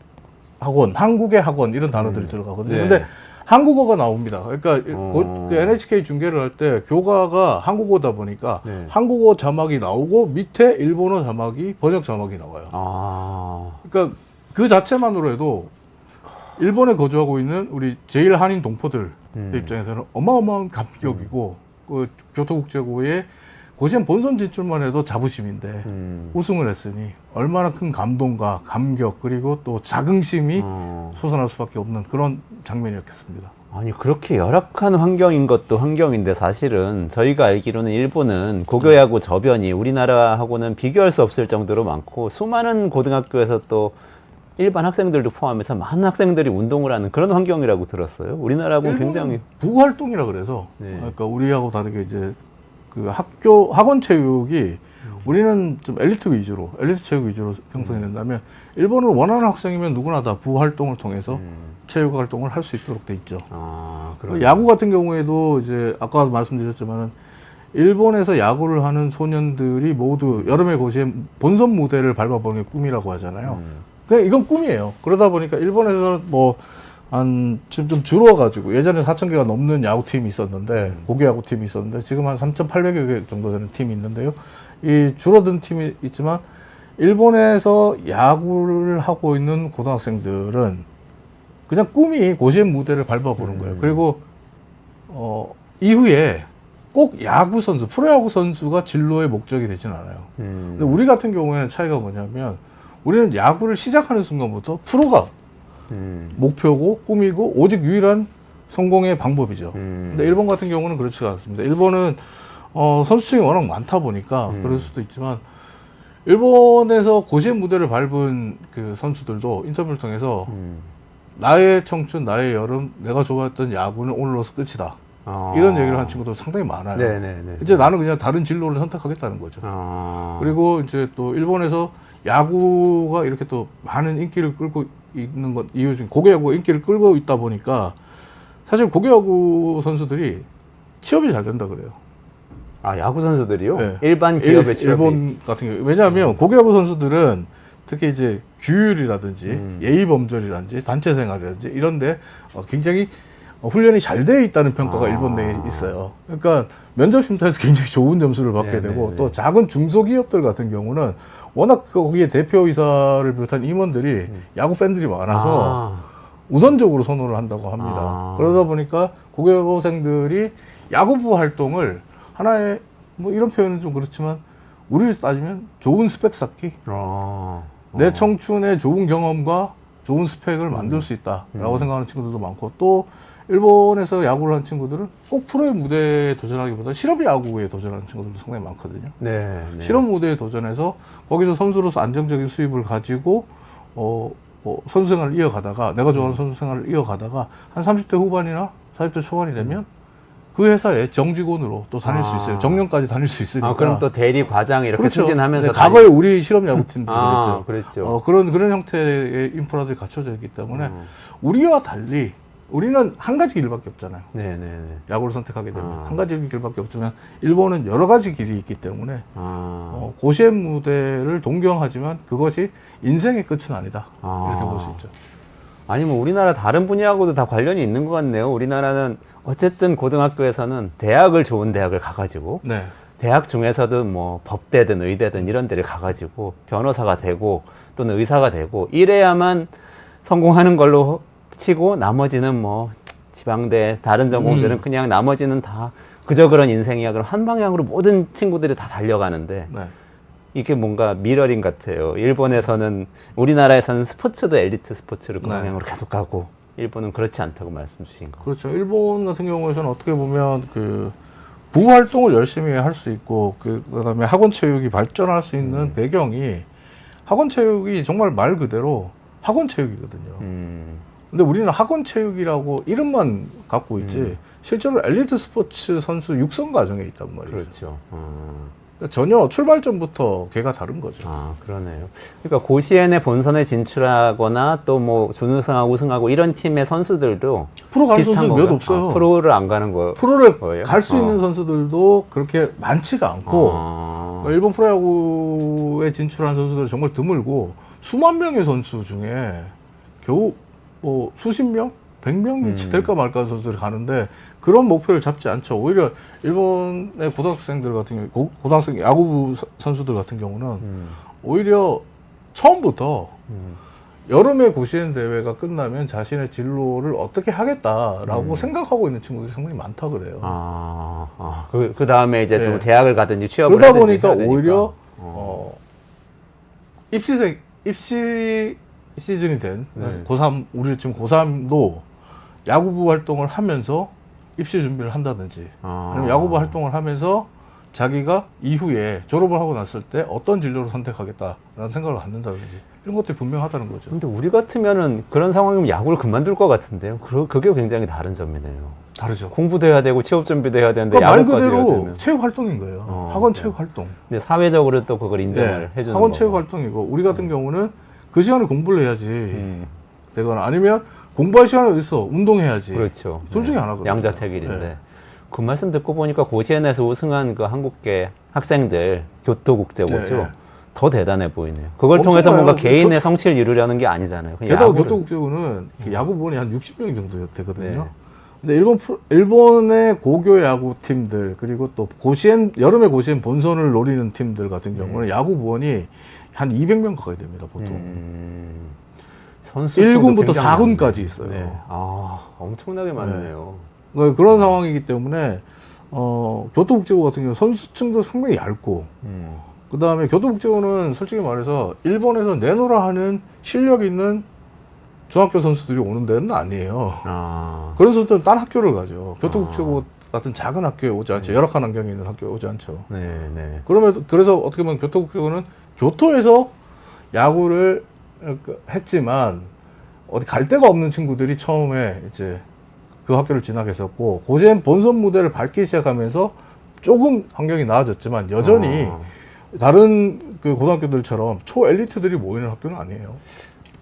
Speaker 3: 학원, 한국의 학원 이런 단어들이 들어가거든요. 근데 한국어가 나옵니다. 그러니까 그 NHK 중계를 할 때 교과가 한국어다 보니까 한국어 자막이 나오고 밑에 일본어 자막이 번역 자막이 나와요. 그러니까 그 자체만으로 해도 일본에 거주하고 있는 우리 제일 한인 동포들 입장에서는 어마어마한 감격이고 그 교토국제고의 고시엔 본선 진출만 해도 자부심인데 우승을 했으니 얼마나 큰 감동과 감격 그리고 또 자긍심이 솟아날 수밖에 없는 그런 장면이었겠습니다.
Speaker 2: 아니 그렇게 열악한 환경인 것도 환경인데 사실은 저희가 알기로는 일본은 고교야구 저변이 우리나라하고는 비교할 수 없을 정도로 많고 수많은 고등학교에서 또 일반 학생들도 포함해서 많은 학생들이 운동을 하는 그런 환경이라고 들었어요. 우리나라하고는 굉장히
Speaker 3: 부활동이라 그래서 그러니까 우리하고 다르게 이제 그 학원 체육이 우리는 좀 엘리트 체육 위주로 형성이 된다면 일본은 원하는 학생이면 누구나 다 부활동을 통해서 체육 활동을 할 수 있도록 돼 있죠. 야구 같은 경우에도 이제 아까 말씀드렸지만은 일본에서 야구를 하는 소년들이 모두 여름의 고시엔 본선 무대를 밟아보는 게 꿈이라고 하잖아요. 그냥 이건 꿈이에요. 그러다 보니까 일본에서는 지금 좀 줄어가지고 예전에 4,000개가 넘는 야구팀이 있었는데 고교 야구팀이 있었는데 지금 한 3,800여 개 정도 되는 팀이 있는데요. 이 줄어든 팀이 있지만 일본에서 야구를 하고 있는 고등학생들은 그냥 꿈이 고시엔 무대를 밟아보는 거예요. 그리고 이후에 꼭 야구 선수, 프로야구 선수가 진로의 목적이 되진 않아요. 근데 우리 같은 경우에는 차이가 뭐냐면 우리는 야구를 시작하는 순간부터 프로가 목표고 꿈이고 오직 유일한 성공의 방법이죠. 근데 일본 같은 경우는 그렇지가 않습니다. 일본은 선수층이 워낙 많다 보니까 그럴 수도 있지만 일본에서 고시엔 무대를 밟은 그 선수들도 인터뷰를 통해서 나의 청춘, 나의 여름, 내가 좋아했던 야구는 오늘로서 끝이다. 이런 얘기를 한 친구도 상당히 많아요.
Speaker 2: 네네네.
Speaker 3: 이제 나는 그냥 다른 진로를 선택하겠다는 거죠. 그리고 이제 또 일본에서 야구가 이렇게 또 많은 인기를 끌고 있는 것 이유 중 고교야구가 인기를 끌고 있다 보니까 사실 고교야구 선수들이 취업이 잘 된다 그래요.
Speaker 2: 아, 야구 선수들이요?
Speaker 3: 네.
Speaker 2: 일반 기업의 취업이.
Speaker 3: 일본 같은 경우 왜냐하면 고교야구 선수들은 특히 이제 규율이라든지 예의 범절이라든지 단체 생활이라든지 이런데 굉장히 훈련이 잘 되어 있다는 평가가 일본 내에 있어요. 그러니까 면접 심사에서 굉장히 좋은 점수를 받게
Speaker 2: 네네네.
Speaker 3: 되고 또 작은 중소기업들 같은 경우는 워낙 거기에 대표이사를 비롯한 임원들이 야구 팬들이 많아서 우선적으로 선호를 한다고 합니다. 그러다 보니까 고교생들이 야구부 활동을 하나의 뭐 이런 표현은 좀 그렇지만 우리를 따지면 좋은 스펙 쌓기, 내 청춘의 좋은 경험과 좋은 스펙을 만들 수 있다라고 생각하는 친구들도 많고 또 일본에서 야구를 한 친구들은 꼭 프로의 무대에 도전하기보다 실업 야구에 도전하는 친구들도 상당히 많거든요.
Speaker 2: 네.
Speaker 3: 실업 무대에 도전해서 거기서 선수로서 안정적인 수입을 가지고 선수 생활을 이어가다가 내가 좋아하는 선수 생활을 이어가다가 한 30대 후반이나 40대 초반이 되면 그 회사에 정직원으로 또 다닐 수 있어요. 정년까지 다닐 수 있으니까.
Speaker 2: 그럼 또 대리 과장 이렇게
Speaker 3: 그렇죠.
Speaker 2: 승진하면서
Speaker 3: 네, 과거에 우리 실업 야구팀도 그랬죠.
Speaker 2: 그랬죠.
Speaker 3: 그런 형태의 인프라들이 갖춰져 있기 때문에 우리와 달리 우리는 한 가지 길밖에 없잖아요.
Speaker 2: 네네네.
Speaker 3: 야구를 선택하게 되면 한 가지 길밖에 없지만 일본은 여러 가지 길이 있기 때문에 고시엔 무대를 동경하지만 그것이 인생의 끝은 아니다. 이렇게 볼 수 있죠.
Speaker 2: 아니 뭐 우리나라 다른 분야하고도 다 관련이 있는 것 같네요. 우리나라는 어쨌든 고등학교에서는 대학을 좋은 대학을 가가지고
Speaker 3: 네.
Speaker 2: 대학 중에서도 뭐 법대든 의대든 이런 데를 가가지고 변호사가 되고 또는 의사가 되고 이래야만 성공하는 걸로 치고 나머지는 뭐 지방대 다른 전공들은 그냥 나머지는 다 그저 그런 인생이야. 그럼 한 방향으로 모든 친구들이 다 달려가는데
Speaker 3: 네.
Speaker 2: 이게 뭔가 미러링 같아요. 일본에서는 우리나라에서는 스포츠도 엘리트 스포츠를 그
Speaker 3: 네.
Speaker 2: 방향으로 계속 가고 일본은 그렇지 않다고 말씀 주신 거.
Speaker 3: 그렇죠. 일본 같은 경우에는 어떻게 보면 그 부활동을 열심히 할 수 있고 그다음에 학원 체육이 발전할 수 있는 배경이 학원 체육이 정말 말 그대로 학원 체육이거든요. 근데 우리는 학원 체육이라고 이름만 갖고 있지 실제로 엘리트 스포츠 선수 육성 과정에 있단 말이죠.
Speaker 2: 그렇죠.
Speaker 3: 그러니까 전혀 출발점부터 걔가 다른 거죠.
Speaker 2: 그러네요. 그러니까 고시엔에 본선에 진출하거나 또 뭐 준우승하고 우승하고 이런 팀의 선수들도
Speaker 3: 프로 가는
Speaker 2: 비슷한
Speaker 3: 선수들 몇
Speaker 2: 건가요?
Speaker 3: 없어요.
Speaker 2: 프로를 안 가는 거.
Speaker 3: 프로를
Speaker 2: 거예요?
Speaker 3: 갈 수 있는 선수들도 그렇게 많지가 않고 그러니까 일본 프로야구에 진출한 선수들은 정말 드물고 수만 명의 선수 중에 겨우 뭐 수십 명? 100명이 될까 말까 하는 선수들이 가는데 그런 목표를 잡지 않죠. 오히려 일본의 고등학생들 같은 경우, 고등학생 야구부 선수들 같은 경우는 오히려 처음부터 여름에 고시엔 대회가 끝나면 자신의 진로를 어떻게 하겠다라고 생각하고 있는 친구들이 상당히 많다 그래요.
Speaker 2: 그 다음에 이제
Speaker 3: 네.
Speaker 2: 또 대학을 가든지 취업을
Speaker 3: 그러다
Speaker 2: 하든지
Speaker 3: 보니까
Speaker 2: 해야 되니까.
Speaker 3: 오히려 입시 시즌이 된 고3 우리 지금 고3도 야구부 활동을 하면서 입시 준비를 한다든지 아니면 야구부 활동을 하면서 자기가 이후에 졸업을 하고 났을 때 어떤 진로를 선택하겠다라는 생각을 갖는다든지 이런 것들이 분명하다는 거죠.
Speaker 2: 근데 우리 같으면은 그런 상황이면 야구를 그만둘 것 같은데요. 그게 굉장히 다른 점이네요.
Speaker 3: 다르죠.
Speaker 2: 공부도 해야 되고 취업 준비도 해야 되는데
Speaker 3: 그러니까 말
Speaker 2: 야구까지 해야
Speaker 3: 그대로
Speaker 2: 되면.
Speaker 3: 체육 활동인 거예요. 학원 체육 활동.
Speaker 2: 근데 사회적으로 또 그걸 인정을 해주는
Speaker 3: 학원
Speaker 2: 거고.
Speaker 3: 체육 활동이고 우리 같은 경우는 그 시간에 공부를 해야지 되거나 아니면 공부할 시간이 어딨어 운동해야지.
Speaker 2: 그렇죠.
Speaker 3: 둘 중에 하나거든요.
Speaker 2: 양자택일인데
Speaker 3: 네.
Speaker 2: 그 말씀 듣고 보니까 고시엔에서 우승한 그 한국계 학생들 교토국제고죠.
Speaker 3: 네.
Speaker 2: 더 대단해 보이네요. 그걸
Speaker 3: 엄청나요.
Speaker 2: 통해서 뭔가 개인의 성취를 이루려는 게 아니잖아요. 그냥
Speaker 3: 게다가
Speaker 2: 야구를.
Speaker 3: 교토국제구는 야구 부원이 한 60명 정도 되거든요.
Speaker 2: 네.
Speaker 3: 근데 일본의 고교 야구 팀들 그리고 또 여름에 고시엔 본선을 노리는 팀들 같은 경우는 야구 부원이 한 200명 가까이 됩니다, 보통.
Speaker 2: 선수
Speaker 3: 1군부터 4군까지 있어요.
Speaker 2: 네. 아, 엄청나게 많네요.
Speaker 3: 그런 상황이기 때문에 교토국제고 같은 경우 선수층도 상당히 얇고 그 다음에 교토국제고는 솔직히 말해서 일본에서 내노라 하는 실력 있는 중학교 선수들이 오는 데는 아니에요.
Speaker 2: 아,
Speaker 3: 그런 선수들은 딴 학교를 가죠. 교토국제고 같은 작은 학교에 오지 않죠. 열악한 환경에 있는 학교에 오지 않죠.
Speaker 2: 네, 네.
Speaker 3: 그래서 어떻게 보면 교토국제고는 교토에서 야구를 했지만 어디 갈 데가 없는 친구들이 처음에 이제 그 학교를 진학했었고 고시엔 본선 무대를 밟기 시작하면서 조금 환경이 나아졌지만 여전히 다른 그 고등학교들처럼 초엘리트들이 모이는 학교는 아니에요.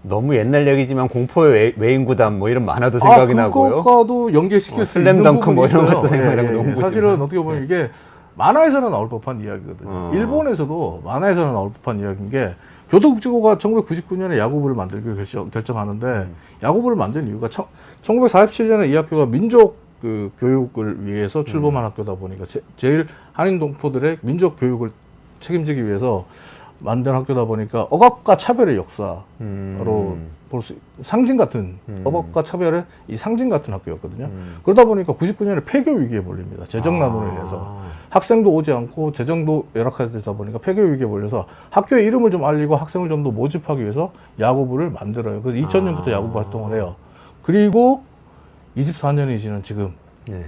Speaker 2: 너무 옛날 얘기지만 공포의 외인구단 뭐 이런 만화도 생각이 나고요.
Speaker 3: 그거과도 연계시킬 수 있는
Speaker 2: 슬램덩크
Speaker 3: 부분이
Speaker 2: 뭐 이런
Speaker 3: 있어요.
Speaker 2: 것도 생각이 나고 농구지만.
Speaker 3: 사실은 어떻게 보면 이게 만화에서는 나올 법한 이야기거든요. 일본에서도 만화에서는 나올 법한 이야기인 게 교토국제고가 1999년에 야구부를 만들기로 결정하는데 야구부를 만든 이유가 1947년에 이 학교가 민족 그 교육을 위해서 출범한 학교다 보니까 제일 한인 동포들의 민족 교육을 책임지기 위해서 만든 학교다 보니까 억압과 차별의 역사로 볼 수 상징 같은 억압과 차별의 이 상징 같은 학교였거든요. 그러다 보니까 99년에 폐교 위기에 몰립니다. 재정 난원을 인해서 학생도 오지 않고 재정도 열악하다 보니까 폐교 위기에 몰려서 학교의 이름을 좀 알리고 학생을 좀 더 모집하기 위해서 야구부를 만들어요. 그래서 2000년부터 야구부 활동을 해요. 그리고 24년이 지난 지금
Speaker 2: 네.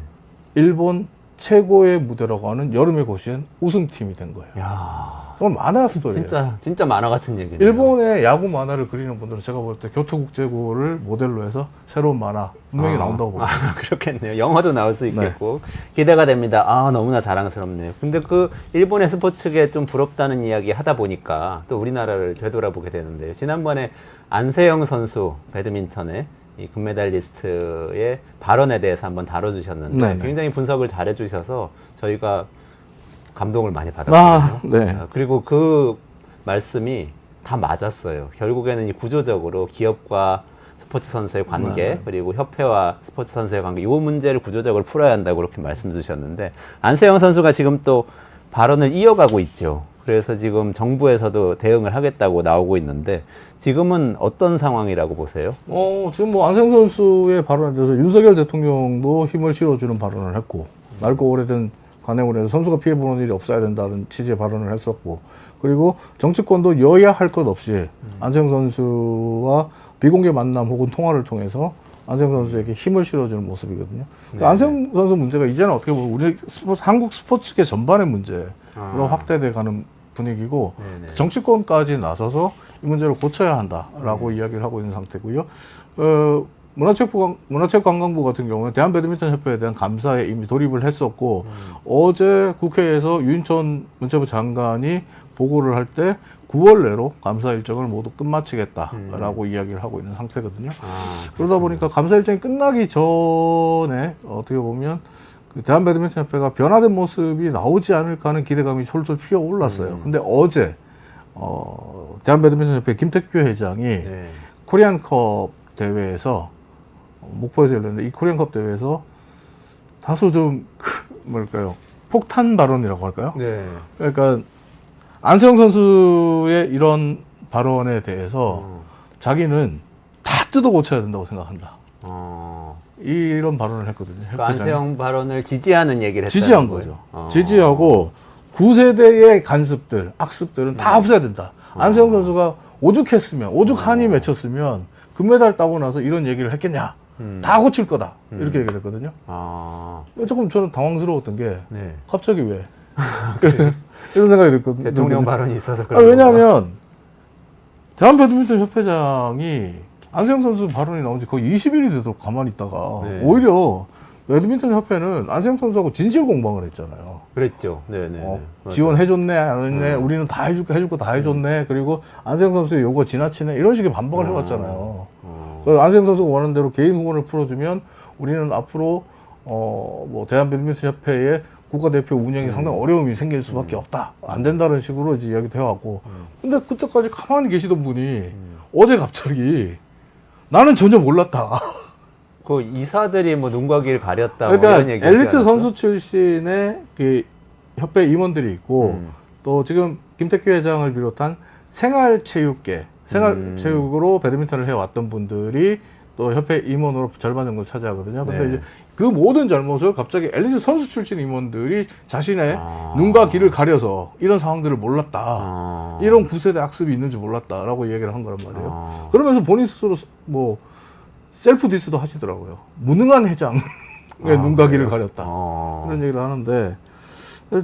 Speaker 3: 일본 최고의 무대라고 하는 여름의 고시엔 우승팀이 된 거예요.
Speaker 2: 야,
Speaker 3: 그건 만화 스토리예요.
Speaker 2: 진짜 만화 같은 얘기네요.
Speaker 3: 일본의 야구 만화를 그리는 분들은 제가 볼 때 교토국제고를 모델로 해서 새로운 만화 분명히 나온다고 봅니다.
Speaker 2: 아, 그렇겠네요. 영화도 나올 수 있겠고 기대가 됩니다. 아, 너무나 자랑스럽네요. 근데 그 일본의 스포츠계 좀 부럽다는 이야기 하다 보니까 또 우리나라를 되돌아보게 되는데요. 지난번에 안세영 선수 배드민턴의 이 금메달리스트의 발언에 대해서 한번 다뤄주셨는데
Speaker 3: 네네.
Speaker 2: 굉장히 분석을 잘해주셔서 저희가 감동을 많이 받았거든요.
Speaker 3: 네.
Speaker 2: 그리고 그 말씀이 다 맞았어요. 결국에는 이 구조적으로 기업과 스포츠 선수의 관계 그리고 협회와 스포츠 선수의 관계 이 문제를 구조적으로 풀어야 한다고 그렇게 말씀 주셨는데 안세영 선수가 지금 또 발언을 이어가고 있죠. 그래서 지금 정부에서도 대응을 하겠다고 나오고 있는데 지금은 어떤 상황이라고 보세요?
Speaker 3: 지금 뭐 안세영 선수의 발언에 대해서 윤석열 대통령도 힘을 실어주는 발언을 했고 낡고 오래된 관행으로 해서 선수가 피해보는 일이 없어야 된다는 취지의 발언을 했었고 그리고 정치권도 여야 할 것 없이 안세영 선수와 비공개 만남 혹은 통화를 통해서 안세영 선수에게 힘을 실어주는 모습이거든요. 그러니까 안세영 선수 문제가 이제는 어떻게 보면 우리 한국 스포츠계 전반의 문제로 확대돼 가는 분위기고 정치권까지 나서서 이 문제를 고쳐야 한다라고 이야기를 하고 있는 상태고요. 문화체육관광부 같은 경우는 대한배드민턴협회에 대한 감사에 이미 돌입을 했었고 어제 국회에서 유인천 문체부 장관이 보고를 할 때 9월 내로 감사 일정을 모두 끝마치겠다라고 이야기를 하고 있는 상태거든요. 그러다 보니까 감사 일정이 끝나기 전에 어떻게 보면 그 대한배드민턴협회가 변화된 모습이 나오지 않을까 하는 기대감이 솔솔 피어올랐어요. 근데 어제 대한배드민턴협회 김택규 회장이 코리안컵 대회에서 목포에서 열렸는데 이 코리안컵 대회에서 다소 좀 뭐랄까요 폭탄 발언이라고 할까요?
Speaker 2: 네.
Speaker 3: 그러니까 안세영 선수의 이런 발언에 대해서 자기는 다 뜯어 고쳐야 된다고 생각한다. 이런 발언을 했거든요.
Speaker 2: 그 안세영 발언을 지지하는 얘기를 했다는
Speaker 3: 지지한 거죠. 지지하고 9세대의 간습들, 악습들은 다 없애야 된다. 안세영 선수가 오죽했으면, 오죽하니 맺혔으면 금메달 따고 나서 이런 얘기를 했겠냐. 다 고칠 거다. 이렇게 얘기를 했거든요. 조금 저는 당황스러웠던 게 갑자기 왜? 이런 생각이 들거든요.
Speaker 2: 대통령 발언이 있어서 그런
Speaker 3: 왜냐하면 대한배드민턴협회장이 안세영 선수 발언이 나온 지 거의 20일이 되도록 가만히 있다가 오히려 배드민턴협회는 안세영 선수하고 진실 공방을 했잖아요.
Speaker 2: 그랬죠. 네네.
Speaker 3: 지원해줬네, 안 했네, 우리는 다 해줄 거 다 해줬네, 그리고 안세영 선수의 요구가 지나치네, 이런 식의 반박을 해왔잖아요. 안세영 선수가 원하는 대로 개인 후원을 풀어주면 우리는 앞으로 뭐 대한배드민턴협회의 국가대표 운영이 상당히 어려움이 생길 수밖에 없다. 안 된다는 식으로 이제 이야기도 해왔고. 근데 그때까지 가만히 계시던 분이 어제 갑자기 나는 전혀 몰랐다.
Speaker 2: 그 이사들이 뭐 눈과 귀를 가렸다. 뭐
Speaker 3: 그러니까
Speaker 2: 이런 얘기
Speaker 3: 엘리트 선수 출신의 그 협회 임원들이 있고 또 지금 김태규 회장을 비롯한 생활체육계, 생활체육으로 배드민턴을 해왔던 분들이 또 협회 임원으로 절반 정도 차지하거든요. 근데
Speaker 2: 네.
Speaker 3: 이제 그 모든 잘못을 갑자기 엘리트 선수 출신 임원들이 자신의 눈과 귀를 가려서 이런 상황들을 몰랐다. 이런 구세대 악습이 있는지 몰랐다라고 얘기를 한 거란 말이에요. 그러면서 본인 스스로 뭐 셀프 디스도 하시더라고요. 무능한 회장의 눈과 귀를 가렸다. 이런 얘기를 하는데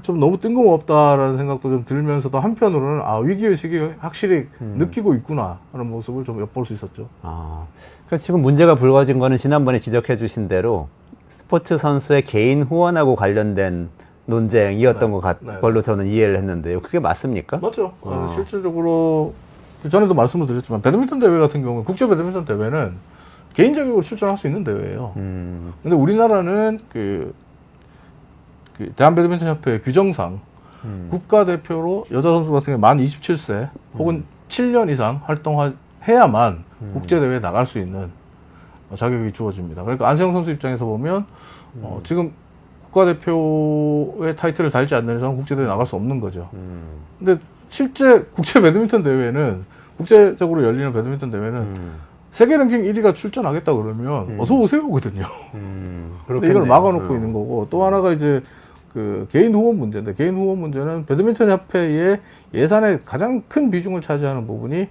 Speaker 3: 좀 너무 뜬금없다라는 생각도 좀 들면서도 한편으로는 위기의식이 확실히 느끼고 있구나 하는 모습을 좀 엿볼 수 있었죠.
Speaker 2: 그러니까 지금 문제가 불거진 거는 지난번에 지적해 주신 대로 스포츠 선수의 개인 후원하고 관련된 논쟁이었던 걸로 저는 이해를 했는데요. 그게 맞습니까?
Speaker 3: 맞죠. 실질적으로 전에도 말씀을 드렸지만 배드민턴 대회 같은 경우는 국제 배드민턴 대회는 개인 자격으로 출전할 수 있는 대회예요. 근데 우리나라는 그 대한배드민턴협회 규정상 국가대표로 여자 선수 같은 경우 만 27세 혹은 7년 이상 활동해야만 국제대회에 나갈 수 있는 자격이 주어집니다. 그러니까 안세영 선수 입장에서 보면 지금 국가대표의 타이틀을 달지 않는 이상 국제대회에 나갈 수 없는 거죠. 근데 실제 국제 배드민턴 대회는 국제적으로 열리는 배드민턴 대회는 세계 랭킹 1위가 출전하겠다 그러면 어서 오세요거든요. 근데 이걸 막아놓고 있는 거고 또 하나가 이제 그 개인 후원 문제인데 개인 후원 문제는 배드민턴 협회의 예산의 가장 큰 비중을 차지하는 부분이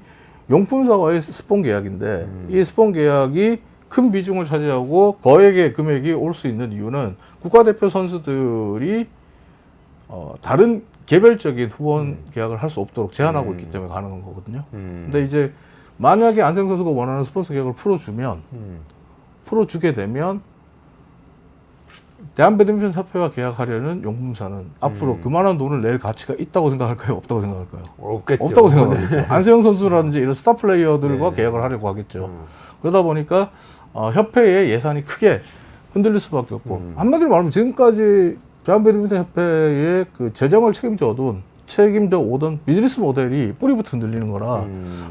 Speaker 3: 용품사와의 스폰 계약인데 이 스폰 계약이 큰 비중을 차지하고 거액의 금액이 올 수 있는 이유는 국가대표 선수들이 다른 개별적인 후원 계약을 할 수 없도록 제한하고 있기 때문에 가능한 거거든요. 근데 이제 만약에 안세영 선수가 원하는 스폰서 계약을 풀어주게 되면 대한배드민턴 협회와 계약하려는 용품사는 앞으로 그만한 돈을 낼 가치가 있다고 생각할까요? 없다고 생각할까요?
Speaker 2: 없겠죠.
Speaker 3: 없다고 생각하겠죠. 안세영 선수라든지 이런 스타 플레이어들과 계약을 하려고 하겠죠. 그러다 보니까 협회의 예산이 크게 흔들릴 수밖에 없고 한마디로 말하면 지금까지 대한배드민턴 협회의 그 재정을 책임져 오던 비즈니스 모델이 뿌리부터 흔들리는 거라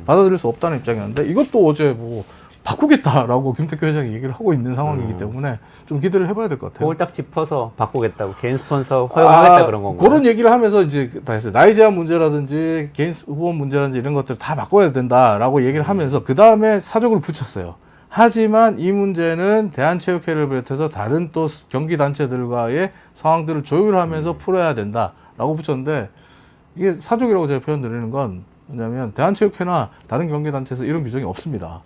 Speaker 3: 받아들일 수 없다는 입장이었는데 이것도 어제 뭐 바꾸겠다라고 김태규 회장이 얘기를 하고 있는 상황이기 때문에 좀 기대를 해봐야 될 것 같아요.
Speaker 2: 그걸 딱 짚어서 바꾸겠다고 개인 스폰서 허용하겠다 그런 건가요?
Speaker 3: 그런 얘기를 하면서 이제 다 했어요. 나이 제한 문제라든지 개인 후원 문제라든지 이런 것들 다 바꿔야 된다라고 얘기를 하면서 그 다음에 사족을 붙였어요. 하지만 이 문제는 대한체육회를 비롯해서 다른 또 경기단체들과의 상황들을 조율하면서 풀어야 된다라고 붙였는데 이게 사족이라고 제가 표현드리는 건 뭐냐면 대한체육회나 다른 경기단체에서 이런 규정이 없습니다.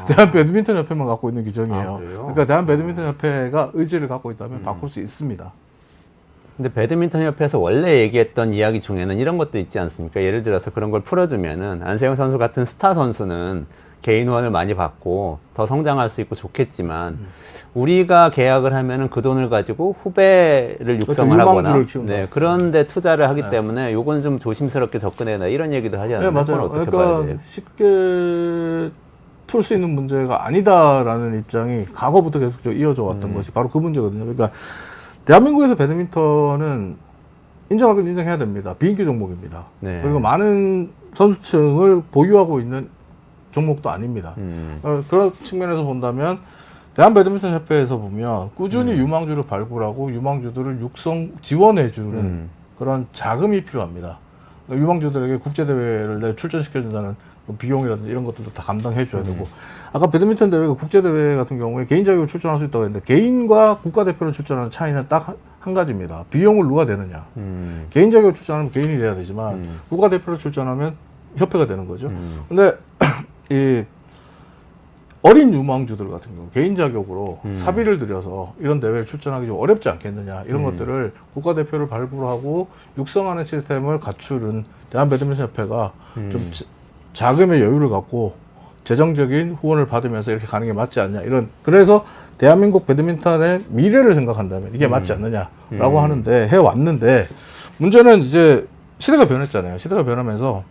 Speaker 3: 대한배드민턴협회만 갖고 있는 규정이에요. 그러니까 대한배드민턴협회가 의지를 갖고 있다면 바꿀 수 있습니다.
Speaker 2: 근데 배드민턴협회에서 원래 얘기했던 이야기 중에는 이런 것도 있지 않습니까? 예를 들어서 그런 걸 풀어주면은 안세영 선수 같은 스타 선수는 개인 후원을 많이 받고 더 성장할 수 있고 좋겠지만 우리가 계약을 하면은 그 돈을 가지고 후배를 육성을 하거나 그런데 투자를 하기 때문에 요건 좀 조심스럽게 접근해야 된다 이런 얘기도 하지 않나요?
Speaker 3: 네, 맞아요. 그러니까 쉽게 풀 수 있는 문제가 아니다라는 입장이 과거부터 계속 이어져 왔던 것이 바로 그 문제거든요. 그러니까 대한민국에서 배드민턴은 인정할 건 인정해야 됩니다. 비인기 종목입니다. 그리고 많은 선수층을 보유하고 있는 종목도 아닙니다. 그런 측면에서 본다면 대한배드민턴협회에서 보면 꾸준히 유망주를 발굴하고 유망주들을 육성 지원해주는 그런 자금이 필요합니다. 그러니까 유망주들에게 국제대회를 출전시켜준다는 비용이라든지 이런 것들도 다 감당해줘야 되고 아까 배드민턴 대회가 국제대회 같은 경우에 개인 자격으로 출전할 수 있다고 했는데 개인과 국가대표로 출전하는 차이는 딱 한 가지입니다. 비용을 누가 되느냐. 개인 자격으로 출전하면 개인이 돼야 되지만 국가대표로 출전하면 협회가 되는 거죠. 근데 이 어린 유망주들 같은 경우 개인 자격으로 사비를 들여서 이런 대회에 출전하기 좀 어렵지 않겠느냐 이런 것들을 국가대표를 발굴하고 육성하는 시스템을 갖추는 대한배드민턴협회가 좀 자금의 여유를 갖고 재정적인 후원을 받으면서 이렇게 가는 게 맞지 않냐 이런 그래서 대한민국 배드민턴의 미래를 생각한다면 이게 맞지 않느냐라고 하는데 해왔는데 문제는 이제 시대가 변했잖아요. 시대가 변하면서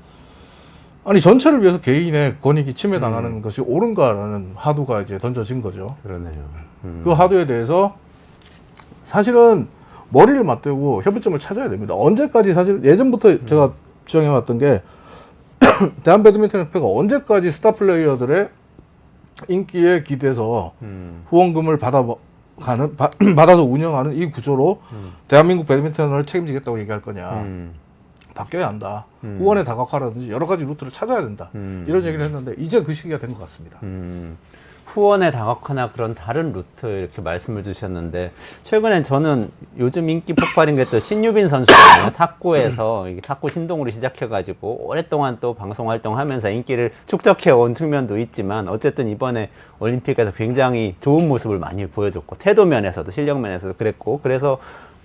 Speaker 3: 아니 전체를 위해서 개인의 권익이 침해당하는 것이 옳은가라는 하두가 이제 던져진 거죠.
Speaker 2: 그러네요.
Speaker 3: 그 하두에 대해서 사실은 머리를 맞대고 협의점을 찾아야 됩니다. 언제까지 사실 예전부터 제가 주장해왔던 게 대한배드민턴협회가 언제까지 스타 플레이어들의 인기에 기대서 후원금을 받아서 운영하는 이 구조로 대한민국 배드민턴을 책임지겠다고 얘기할 거냐. 바뀌어야 한다. 후원에 다각화라든지 여러 가지 루트를 찾아야 된다. 이런 얘기를 했는데 이제 그 시기가 된 것 같습니다.
Speaker 2: 후원의 다각화나 그런 다른 루트 이렇게 말씀을 주셨는데 최근엔 저는 요즘 인기 폭발인 게 또 신유빈 선수거든요. 탁구에서 이게 탁구 신동으로 시작해가지고 오랫동안 또 방송 활동하면서 인기를 축적해온 측면도 있지만 어쨌든 이번에 올림픽에서 굉장히 좋은 모습을 많이 보여줬고 태도 면에서도 실력 면에서도 그랬고 그래서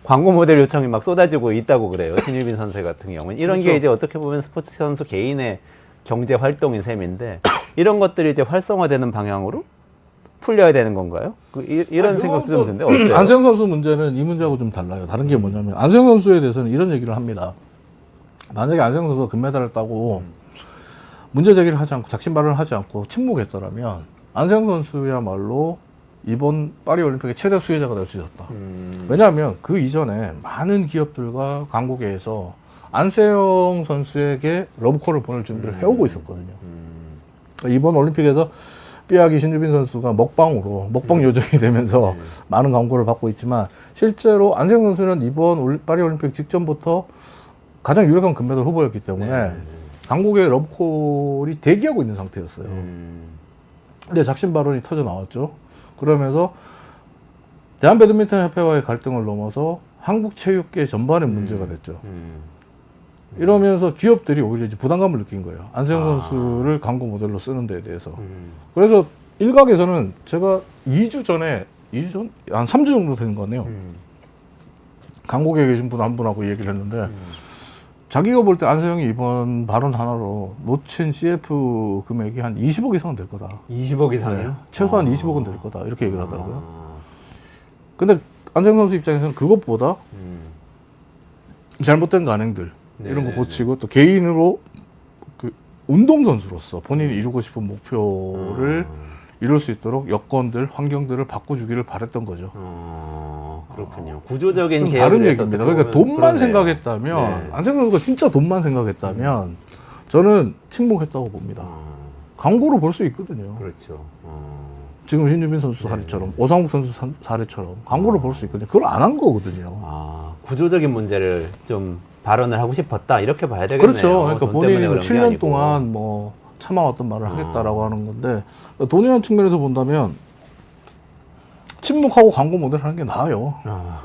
Speaker 2: 광고 모델 요청이 막 쏟아지고 있다고 그래요. 신유빈 선수 같은 경우는 이런 게 이제 어떻게 보면 스포츠 선수 개인의 경제 활동인 셈인데 이런 것들이 이제 활성화되는 방향으로 풀려야 되는 건가요? 이런 생각도 좀 드는데 어때요?
Speaker 3: 안세영 선수 문제는 이 문제하고 좀 달라요. 다른 게 뭐냐면 안세영 선수에 대해서는 이런 얘기를 합니다. 만약에 안세영 선수가 금메달을 따고 문제 제기를 하지 않고 작심 발언을 하지 않고 침묵했더라면 안세영 선수야말로 이번 파리올림픽의 최대 수혜자가 될 수 있었다. 왜냐하면 그 이전에 많은 기업들과 광고계에서 안세영 선수에게 러브콜을 보낼 준비를 해오고 있었거든요. 이번 올림픽에서 삐약이 신유빈 선수가 먹방 요정이 되면서 많은 광고를 받고 있지만 실제로 안세영 선수는 이번 파리올림픽 직전부터 가장 유력한 금메달 후보였기 때문에 광고계의 러브콜이 대기하고 있는 상태였어요. 근데 작심 발언이 터져 나왔죠. 그러면서 대한배드민턴협회와의 갈등을 넘어서 한국체육계 전반의 문제가 됐죠. 이러면서 기업들이 오히려 이제 부담감을 느낀 거예요. 안세영 선수를 광고 모델로 쓰는 데에 대해서. 그래서 일각에서는 제가 2주 전에, 한 3주 정도 되는 거네요. 광고계에 계신 분 한 분하고 얘기를 했는데, 자기가 볼 때 안세영이 이번 발언 하나로 놓친 CF 금액이 한 20억 이상은 될 거다.
Speaker 2: 20억 이상이요?
Speaker 3: 네, 최소한 20억은 될 거다. 이렇게 얘기를 하더라고요. 근데 안세영 선수 입장에서는 그것보다 잘못된 간행들, 이런 거 고치고 또 개인으로 그 운동선수로서 본인이 이루고 싶은 목표를 이룰 수 있도록 여건들, 환경들을 바꿔주기를 바랬던 거죠.
Speaker 2: 그렇군요. 구조적인
Speaker 3: 좀 다른
Speaker 2: 계획을
Speaker 3: 얘기입니다. 그러니까 돈만
Speaker 2: 그러네요.
Speaker 3: 생각했다면, 안세영 선수가 진짜 돈만 생각했다면 저는 침묵했다고 봅니다. 광고로 볼 수 있거든요.
Speaker 2: 그렇죠.
Speaker 3: 지금 신유빈 선수 사례처럼, 오상욱 선수 사례처럼 광고를 볼 수 있거든요. 그걸 안 한 거거든요.
Speaker 2: 구조적인 문제를 좀 발언을 하고 싶었다 이렇게 봐야 되겠네요.
Speaker 3: 그렇죠. 그러니까
Speaker 2: 돈 때문에
Speaker 3: 본인이
Speaker 2: 그런 게
Speaker 3: 7년
Speaker 2: 아니고.
Speaker 3: 동안 뭐 참아왔던 말을 하겠다라고 하는 건데 돈이라는 측면에서 본다면 침묵하고 광고 모델 하는 게 나아요.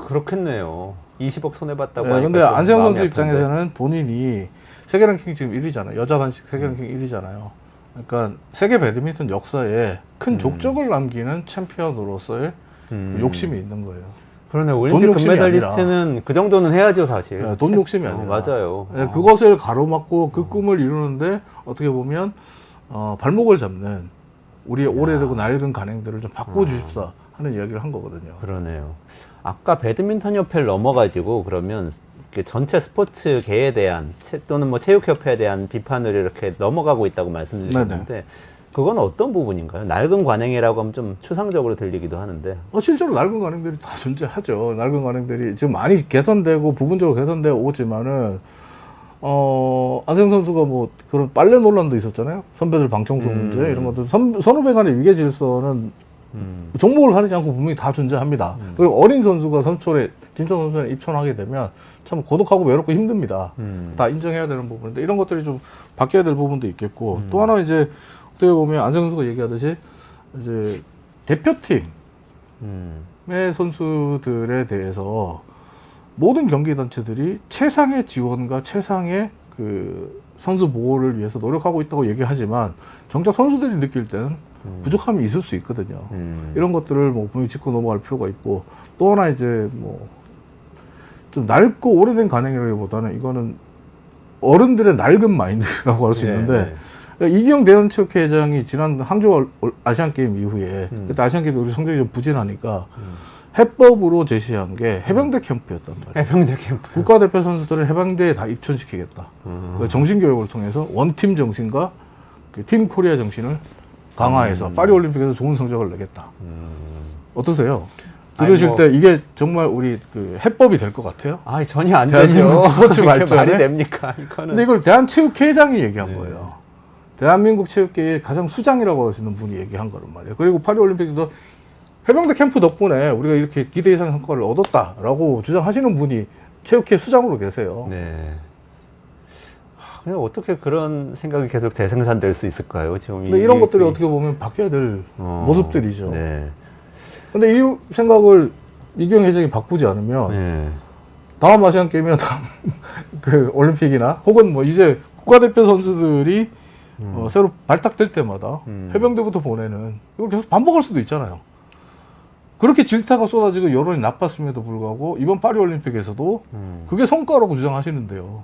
Speaker 2: 그렇겠네요. 20억 손해봤다고
Speaker 3: 네,
Speaker 2: 하니까
Speaker 3: 근데
Speaker 2: 좀
Speaker 3: 안세영
Speaker 2: 마음이
Speaker 3: 선수
Speaker 2: 아픈데.
Speaker 3: 입장에서는 본인이 세계 랭킹 지금 1위잖아요. 여자 단식 세계 랭킹 1위잖아요. 그러니까 세계 배드민턴 역사에 큰 족적을 남기는 챔피언으로서의 그 욕심이 있는 거예요.
Speaker 2: 그러네.
Speaker 3: 돈
Speaker 2: 올림픽
Speaker 3: 욕심이
Speaker 2: 금메달리스트는 그 정도는 해야죠, 사실.
Speaker 3: 네, 돈 욕심이 아니라.
Speaker 2: 맞아요.
Speaker 3: 네, 그것을 가로막고 그 꿈을 이루는데 어떻게 보면 발목을 잡는 우리의 오래되고 낡은 간행들을 좀 바꿔주십사 하는 이야기를 한 거거든요.
Speaker 2: 그러네요. 아까 배드민턴 협회를 넘어가지고 그러면 그 전체 스포츠계에 대한 또는 뭐 체육협회에 대한 비판을 이렇게 넘어가고 있다고 말씀드렸는데 그건 어떤 부분인가요? 낡은 관행이라고 하면 좀 추상적으로 들리기도 하는데.
Speaker 3: 실제로 낡은 관행들이 다 존재하죠. 낡은 관행들이 지금 많이 개선되고 부분적으로 개선되어 오지만은 안세영 선수가 뭐 그런 빨래 논란도 있었잖아요. 선배들 방청소 문제 이런 것들 선후배 간의 위계 질서는 종목을 가리지 않고 분명히 다 존재합니다. 그리고 어린 선수가 선출에 진천 선수에 입촌하게 되면 참 고독하고 외롭고 힘듭니다. 다 인정해야 되는 부분인데 이런 것들이 좀 바뀌어야 될 부분도 있겠고 또 하나 이제 어떻게 보면 안세영 선수가 얘기하듯이 이제 대표팀의 선수들에 대해서 모든 경기 단체들이 최상의 지원과 최상의 그 선수 보호를 위해서 노력하고 있다고 얘기하지만 정작 선수들이 느낄 때는 부족함이 있을 수 있거든요. 이런 것들을 뭐 분명히 짚고 넘어갈 필요가 있고 또 하나 이제 뭐 좀 낡고 오래된 관행이라기보다는 이거는 어른들의 낡은 마인드라고 할 수 있는데 이기영 대한체육회장이 지난 항저우 아시안 게임 이후에 그때 아시안 게임 우리 성적이 좀 부진하니까 해법으로 제시한 게 해병대 캠프였단 말이에요.
Speaker 2: 해병대 캠프.
Speaker 3: 국가대표 선수들을 해병대에 다 입촌시키겠다. 정신교육을 통해서 원팀 정신과 그 팀 코리아 정신을 강화해서 파리올림픽에서 좋은 성적을 내겠다. 어떠세요? 들으실 때 이게 정말 우리 그 해법이 될 것 같아요?
Speaker 2: 전혀 안
Speaker 3: 대한민국
Speaker 2: 되죠.
Speaker 3: 스포츠
Speaker 2: 그게
Speaker 3: 발전에?
Speaker 2: 말이 됩니까? 이거는.
Speaker 3: 근데 이걸 대한체육회장이 얘기한 거예요. 대한민국 체육계의 가장 수장이라고 하시는 분이 얘기한 거란 말이에요. 그리고 파리올림픽도 해병대 캠프 덕분에 우리가 이렇게 기대 이상 성과를 얻었다라고 주장하시는 분이 체육회 수장으로 계세요.
Speaker 2: 네. 그냥 어떻게 그런 생각이 계속 재생산될 수 있을까요? 지금
Speaker 3: 근데 이런 것들이 어떻게 보면 바뀌어야 될 모습들이죠.
Speaker 2: 네.
Speaker 3: 근데 이 생각을 이경 회장이 바꾸지 않으면
Speaker 2: 네.
Speaker 3: 다음 아시안 게임이나 다음 그 올림픽이나 혹은 뭐 이제 국가대표 선수들이 새로 발탁될 때마다 해병대부터 보내는 이걸 계속 반복할 수도 있잖아요. 그렇게 질타가 쏟아지고 여론이 나빴음에도 불구하고 이번 파리올림픽에서도 그게 성과라고 주장하시는데요.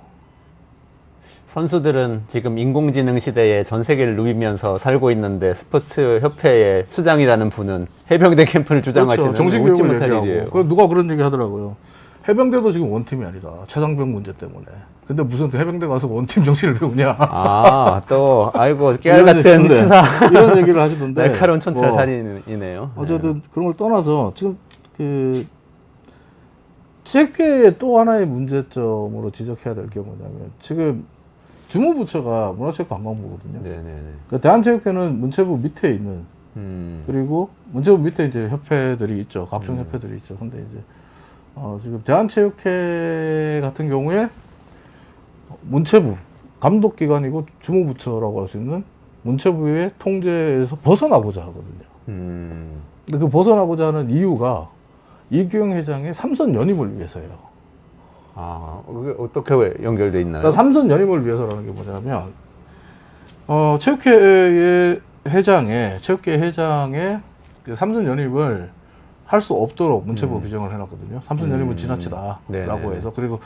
Speaker 2: 선수들은 지금 인공지능 시대에 전 세계를 누비면서 살고 있는데 스포츠 협회의 수장이라는 분은 해병대 캠프를 주장하시는
Speaker 3: 그렇죠. 정식
Speaker 2: 웃지
Speaker 3: 교육을
Speaker 2: 못할
Speaker 3: 얘기하고.
Speaker 2: 일이에요.
Speaker 3: 그 누가 그런 얘기 하더라고요. 해병대도 지금 원팀이 아니다. 최상병 문제 때문에. 근데 무슨 해병대 가서 원팀 정신을 배우냐.
Speaker 2: 아, 또 아이고 깨알
Speaker 3: 이런
Speaker 2: 같은
Speaker 3: 얘기인데,
Speaker 2: 수사.
Speaker 3: 이런 얘기를 하시던데.
Speaker 2: 날카로운 촌철
Speaker 3: 뭐,
Speaker 2: 살인이네요.
Speaker 3: 어쨌든 그런 걸 떠나서 지금 그 체육계의 또 하나의 문제점으로 지적해야 될 게 뭐냐면 지금 주무부처가 문화체육관광부거든요.
Speaker 2: 네네네.
Speaker 3: 그러니까 대한체육회는 문체부 밑에 있는 그리고 문체부 밑에 이제 협회들이 있죠. 각종 협회들이 있죠. 근데 이제 지금 대한체육회 같은 경우에 문체부 감독기관이고 주무부처라고 할 수 있는 문체부의 통제에서 벗어나고자 하거든요. 근데 그 벗어나고자 하는 이유가 이규영 회장의 삼선 연임을 위해서예요.
Speaker 2: 아, 그게 어떻게 연결돼 있나요?
Speaker 3: 그러니까 삼선 연임을 위해서라는 게 뭐냐면 체육회 회장의 그 삼선 연임을 할 수 없도록 문체부가 규정을 해놨거든요. 삼선 연임은 지나치다라고
Speaker 2: 네네네.
Speaker 3: 해서 그리고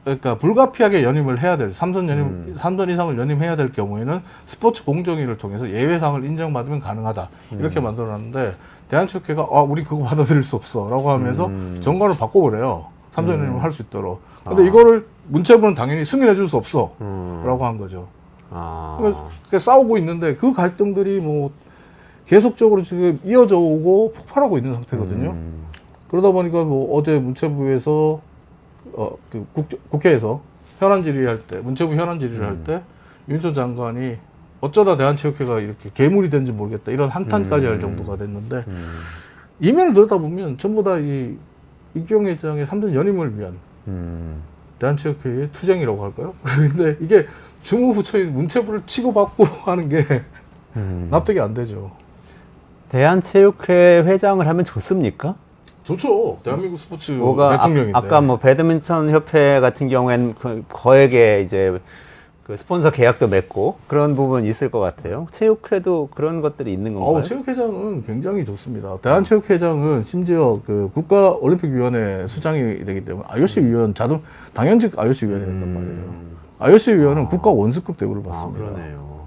Speaker 3: 그러니까 불가피하게 연임을 해야 될 삼선 이상을 연임해야 될 경우에는 스포츠 공정위를 통해서 예외상을 인정받으면 가능하다 이렇게 만들어놨는데 대한체육회가 우리 그거 받아들일 수 없어라고 하면서 정관을 바꿔버려요. 삼선 연임을 할 수 있도록. 근데 이거를 문체부는 당연히 승인해줄 수 없어라고 한 거죠. 그러니까 싸우고 있는데 그 갈등들이 뭐 계속적으로 지금 이어져 오고 폭발하고 있는 상태거든요. 그러다 보니까 뭐 어제 문체부에서 그 국회에서 현안 질의할 때 문체부 현안 질의를 할 때 윤전 장관이 어쩌다 대한체육회가 이렇게 괴물이 된지 모르겠다 이런 한탄까지 할 정도가 됐는데 이면을 들여다보면 전부 다 이 이규영 회장의 3선 연임을 위한 대한체육회의 투쟁이라고 할까요? 그런데 이게 주무부처인 문체부를 치고받고 하는 게 납득이 안 되죠.
Speaker 2: 대한체육회 회장을 하면 좋습니까?
Speaker 3: 좋죠. 대한민국 스포츠
Speaker 2: 뭐가
Speaker 3: 대통령인데.
Speaker 2: 아까 뭐 배드민턴 협회 같은 경우에는 거액의 이제 그 스폰서 계약도 맺고 그런 부분 있을 것 같아요. 체육회도 그런 것들이 있는 건가요?
Speaker 3: 체육회장은 굉장히 좋습니다. 대한체육회장은 심지어 그 국가올림픽위원회 수장이 되기 때문에 IOC 위원 당연직 IOC 위원이 된단 말이에요. IOC 위원은 국가 원수급 대우를 받습니다.
Speaker 2: 그러네요.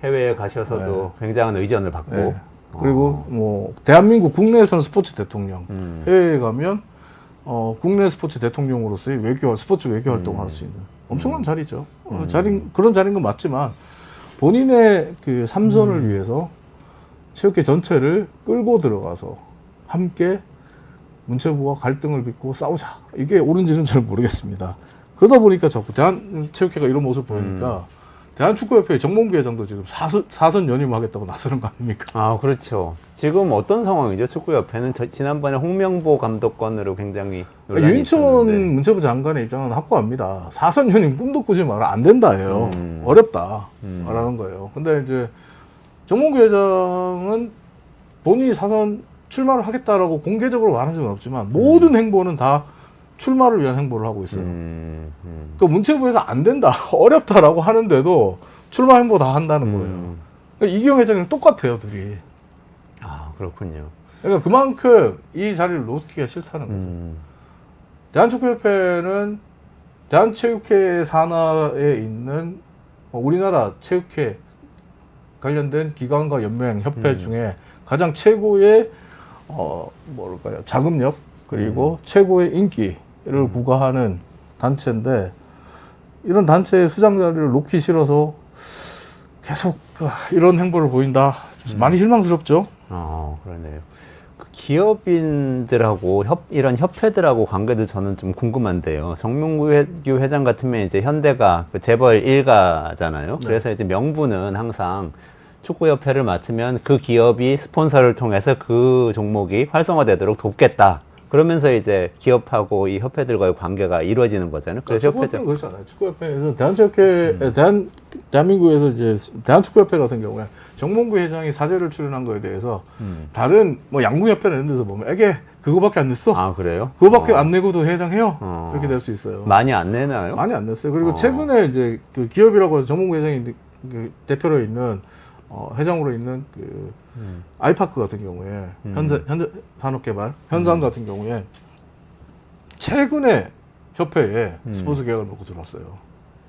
Speaker 2: 해외에 가셔서도 굉장한 의전을 받고.
Speaker 3: 네. 그리고 뭐 대한민국 국내에서는 스포츠 대통령, 해외에 가면 국내 스포츠 대통령으로서의 스포츠 외교 활동을 할 수 있는 엄청난 자리죠. 그런 자리인 건 맞지만 본인의 그 삼선을 위해서 체육회 전체를 끌고 들어가서 함께 문체부와 갈등을 빚고 싸우자. 이게 옳은지는 잘 모르겠습니다. 그러다 보니까 자꾸 대한체육회가 이런 모습을 보이니까 대한축구협회 정몽규 회장도 지금 사선 연임하겠다고 나서는 거 아닙니까?
Speaker 2: 아, 그렇죠. 지금 어떤 상황이죠? 축구협회는 지난번에 홍명보 감독관으로 굉장히 논란이
Speaker 3: 윤천
Speaker 2: 있었는데.
Speaker 3: 문체부 장관의 입장은 확고합니다. 사선 연임 꿈도 꾸지 마라. 안 된다예요. 어렵다. 말하는 거예요. 근데 이제 정몽규 회장은 본인이 사선 출마를 하겠다라고 공개적으로 말한 적은 없지만 모든 행보는 다 출마를 위한 행보를 하고 있어요. 그 문체부에서 안 된다, 어렵다라고 하는데도 출마 행보 다 한다는 거예요. 그러니까 이기영 회장이랑 똑같아요, 둘이.
Speaker 2: 아, 그렇군요.
Speaker 3: 그러니까 그만큼 이 자리를 놓기가 싫다는 거죠. 대한축구협회는 대한체육회 산하에 있는 우리나라 체육회 관련된 기관과 연맹, 협회 중에 가장 최고의 뭐랄까요, 자금력 그리고 최고의 인기를 구가하는 단체인데 이런 단체의 수장 자리를 놓기 싫어서 계속 이런 행보를 보인다. 많이 실망스럽죠.
Speaker 2: 그러네요. 기업인들하고 이런 협회들하고 관계도 저는 좀 궁금한데요. 정몽규 회장 같으면 이제 현대가 그 재벌 일가잖아요.
Speaker 3: 네.
Speaker 2: 그래서 이제 명분은 항상 축구협회를 맡으면 그 기업이 스폰서를 통해서 그 종목이 활성화되도록 돕겠다. 그러면서 이제 기업하고 이 협회들과의 관계가 이루어지는 거잖아요. 그래서
Speaker 3: 축구협회는 그렇잖아요. 축구협회에서 대한체육회, 대한민국에서 이제 대한축구협회 같은 경우에 정몽규 회장이 사제를 출연한 거에 대해서 다른 뭐 양궁협회나 이런 데서 보면 이게 그거밖에 안 냈어.
Speaker 2: 아, 그래요?
Speaker 3: 그거밖에 안 내고도 회장해요. 그렇게 될 수 있어요.
Speaker 2: 많이 안 내나요?
Speaker 3: 많이 안 냈어요. 그리고 최근에 이제 그 기업이라고 해서 정몽규 회장이 그 대표로 있는 회장으로 있는 그 아이파크 같은 경우에 현대 산업개발 현산 같은 경우에 최근에 협회에 스포츠 계약을 놓고 들어왔어요.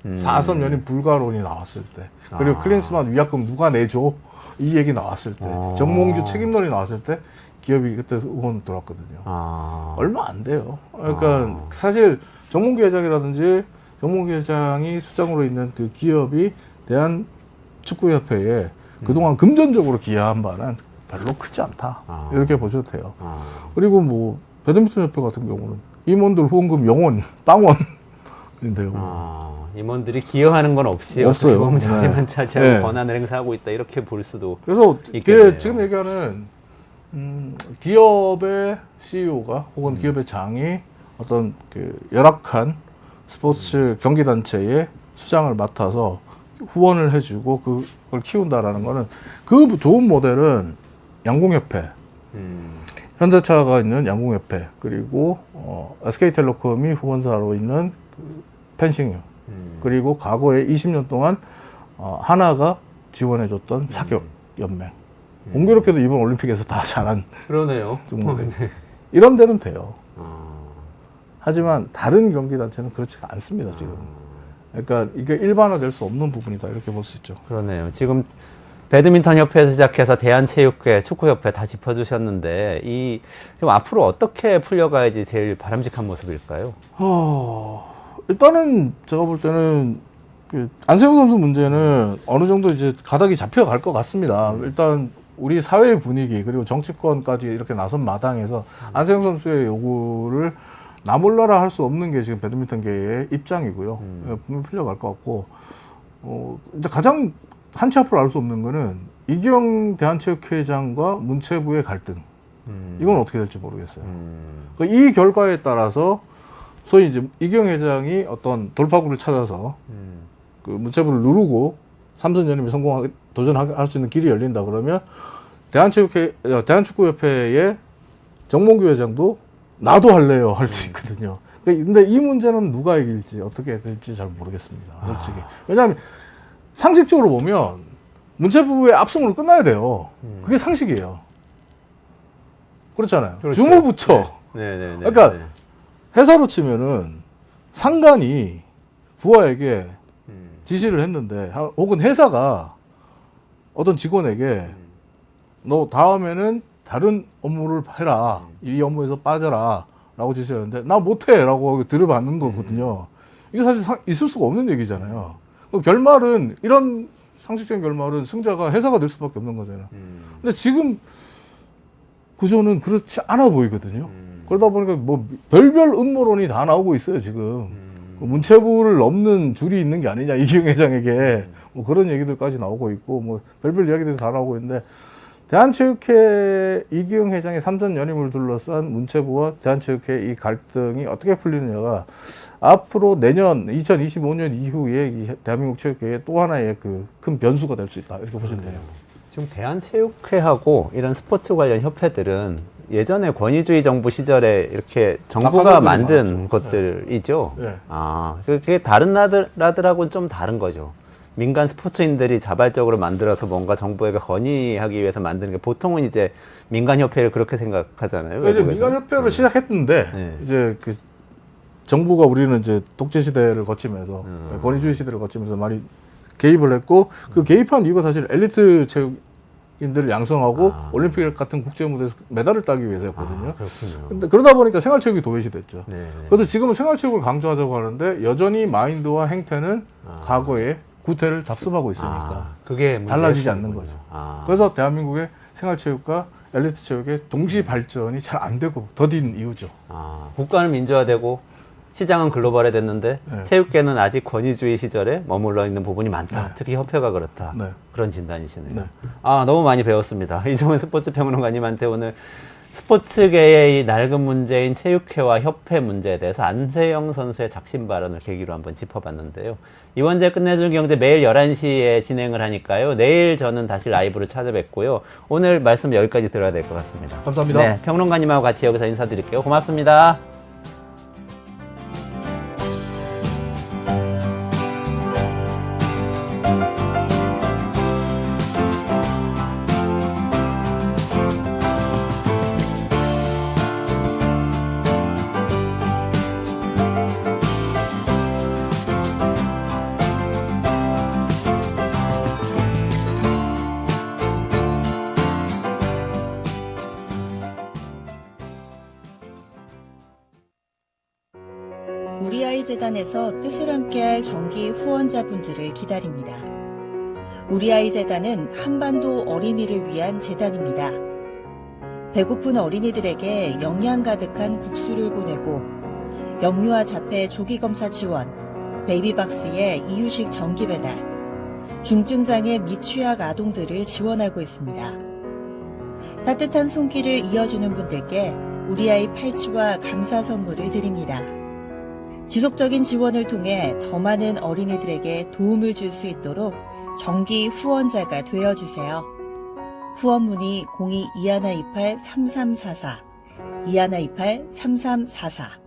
Speaker 3: 4선 연임 불가론이 나왔을 때, 그리고 클린스만 위약금 누가 내줘 이 얘기 나왔을 때, 정몽규 책임론이 나왔을 때 기업이 그때 후원 들어왔거든요. 얼마 안 돼요. 그러니까 사실 정몽규 회장이라든지 정몽규 회장이 수장으로 있는 그 기업이 대한축구협회에 그동안 금전적으로 기여한 바는 별로 크지 않다. 이렇게 보셔도 돼요. 그리고 뭐 배드민턴 협회 같은 경우는 임원들 후원금 0원, 빵원인데요.
Speaker 2: 임원들이 기여하는 건 없이
Speaker 3: 없어요.
Speaker 2: 공자리만 차지하고
Speaker 3: 네.
Speaker 2: 권한을 행사하고 있다 이렇게 볼 수도
Speaker 3: 그래서
Speaker 2: 있겠네요.
Speaker 3: 이게 지금 얘기하는 기업의 CEO가 혹은 기업의 장이 어떤 그 열악한 스포츠 경기단체의 수장을 맡아서 후원을 해주고 그걸 키운다라는 거는 그 좋은 모델은 양궁협회, 현대차가 있는 양궁협회, 그리고 SK텔레콤이 후원사로 있는 그 펜싱, 그리고 과거에 20년 동안 하나가 지원해줬던 사격연맹. 공교롭게도 이번 올림픽에서 다 잘한
Speaker 2: 그러네요.
Speaker 3: 종목들. 이런 데는 돼요. 하지만 다른 경기단체는 그렇지가 않습니다, 지금. 그러니까 이게 일반화될 수 없는 부분이다, 이렇게 볼 수 있죠.
Speaker 2: 그러네요. 지금 배드민턴 협회에서 시작해서 대한체육회, 축구협회 다 짚어주셨는데 좀 앞으로 어떻게 풀려가야지 제일 바람직한 모습일까요?
Speaker 3: 일단은 제가 볼 때는 그 안세영 선수 문제는 어느 정도 이제 가닥이 잡혀갈 것 같습니다. 일단 우리 사회의 분위기 그리고 정치권까지 이렇게 나선 마당에서 안세영 선수의 요구를 나 몰라라 할 수 없는 게 지금 배드민턴계의 입장이고요. 분명히 풀려갈 것 같고, 이제 가장 한치 앞으로 알 수 없는 거는 이경 대한체육회장과 문체부의 갈등. 이건 어떻게 될지 모르겠어요. 그러니까 이 결과에 따라서 소위 이제 이경 회장이 어떤 돌파구를 찾아서 그 문체부를 누르고 삼선 연임에 도전할 수 있는 길이 열린다 그러면 대한축구협회의 정몽규 회장도 나도 할래요 할 수 있거든요. 근데 이 문제는 누가 이길지 어떻게 될지 잘 모르겠습니다. 솔직히. 왜냐하면 상식적으로 보면 문체부의 압승으로 끝나야 돼요. 그게 상식이에요. 그렇잖아요.
Speaker 2: 그렇죠.
Speaker 3: 주무부처.
Speaker 2: 네.
Speaker 3: 그러니까 회사로 치면은 상관이 부하에게 지시를 했는데, 혹은 회사가 어떤 직원에게 너 다음에는 다른 업무를 해라. 이 업무에서 빠져라. 라고 지시를 했는데, 나 못해. 라고 들어받는 거거든요. 이게 사실 있을 수가 없는 얘기잖아요. 결말은, 이런 상식적인 결말은 승자가 회사가 될 수밖에 없는 거잖아요. 근데 지금 구조는 그렇지 않아 보이거든요. 그러다 보니까 뭐 별별 음모론이 다 나오고 있어요, 지금. 그 문체부를 넘는 줄이 있는 게 아니냐, 이경 회장에게. 뭐 그런 얘기들까지 나오고 있고, 뭐 별별 이야기들이 다 나오고 있는데, 대한체육회 이기영 회장의 삼선 연임을 둘러싼 문체부와 대한체육회 이 갈등이 어떻게 풀리느냐가 앞으로 내년 2025년 이후에 이 대한민국 체육계의 또 하나의 그 큰 변수가 될 수 있다, 이렇게 보시면 돼요.
Speaker 2: 지금 대한체육회하고 이런 스포츠 관련 협회들은 예전에 권위주의 정부 시절에 이렇게 정부가 만든
Speaker 3: 많았죠.
Speaker 2: 것들이죠.
Speaker 3: 네.
Speaker 2: 그게 다른 나라들하고는 좀 다른 거죠. 민간 스포츠인들이 자발적으로 만들어서 뭔가 정부에게 건의하기 위해서 만드는 게 보통은 이제 민간협회를 그렇게 생각하잖아요.
Speaker 3: 이제 민간협회를 시작했는데,
Speaker 2: 네.
Speaker 3: 이제 그 정부가 우리는 이제 독재 시대를 거치면서, 권위주의 시대를 거치면서 많이 개입을 했고, 그 개입한 이유가 사실 엘리트 체육인들을 양성하고 올림픽 같은 국제 무대에서 메달을 따기 위해서였거든요.
Speaker 2: 그렇군요.
Speaker 3: 근데 그러다 보니까 생활체육이 도외시됐죠.
Speaker 2: 네.
Speaker 3: 그래서 지금은 생활체육을 강조하자고 하는데 여전히 마인드와 행태는 과거에 구태를 답습하고 있으니까
Speaker 2: 그게
Speaker 3: 달라지지
Speaker 2: 문제였군요.
Speaker 3: 않는 거죠. 그래서 대한민국의 생활체육과 엘리트 체육의 동시 발전이 잘 안 되고 더딘 이유죠.
Speaker 2: 아, 국가는 민주화되고 시장은 글로벌화 됐는데
Speaker 3: 네.
Speaker 2: 체육계는 아직 권위주의 시절에 머물러 있는 부분이 많다.
Speaker 3: 네.
Speaker 2: 특히 협회가 그렇다.
Speaker 3: 네.
Speaker 2: 그런 진단이시네요.
Speaker 3: 네.
Speaker 2: 아, 너무 많이 배웠습니다. 이종훈 스포츠 평론가님한테 오늘 스포츠계의 이 낡은 문제인 체육회와 협회 문제에 대해서 안세영 선수의 작심 발언을 계기로 한번 짚어봤는데요. 이원재 끝내주는 경제 매일 11시에 진행을 하니까요. 내일 저는 다시 라이브로 찾아뵙고요. 오늘 말씀 여기까지 들어야 될 것 같습니다.
Speaker 3: 감사합니다.
Speaker 2: 네, 평론가님하고 같이 여기서 인사드릴게요. 고맙습니다.
Speaker 4: 우리 아이 재단에서 뜻을 함께할 정기 후원자분들을 기다립니다. 우리 아이 재단은 한반도 어린이를 위한 재단입니다. 배고픈 어린이들에게 영양 가득한 국수를 보내고 영유아 자폐 조기 검사 지원, 베이비박스의 이유식 정기 배달, 중증장애 및 취약 아동들을 지원하고 있습니다. 따뜻한 손길을 이어주는 분들께 우리 아이 팔찌와 감사 선물을 드립니다. 지속적인 지원을 통해 더 많은 어린이들에게 도움을 줄 수 있도록 정기 후원자가 되어주세요. 후원 문의 02-2128-3344, 2128-3344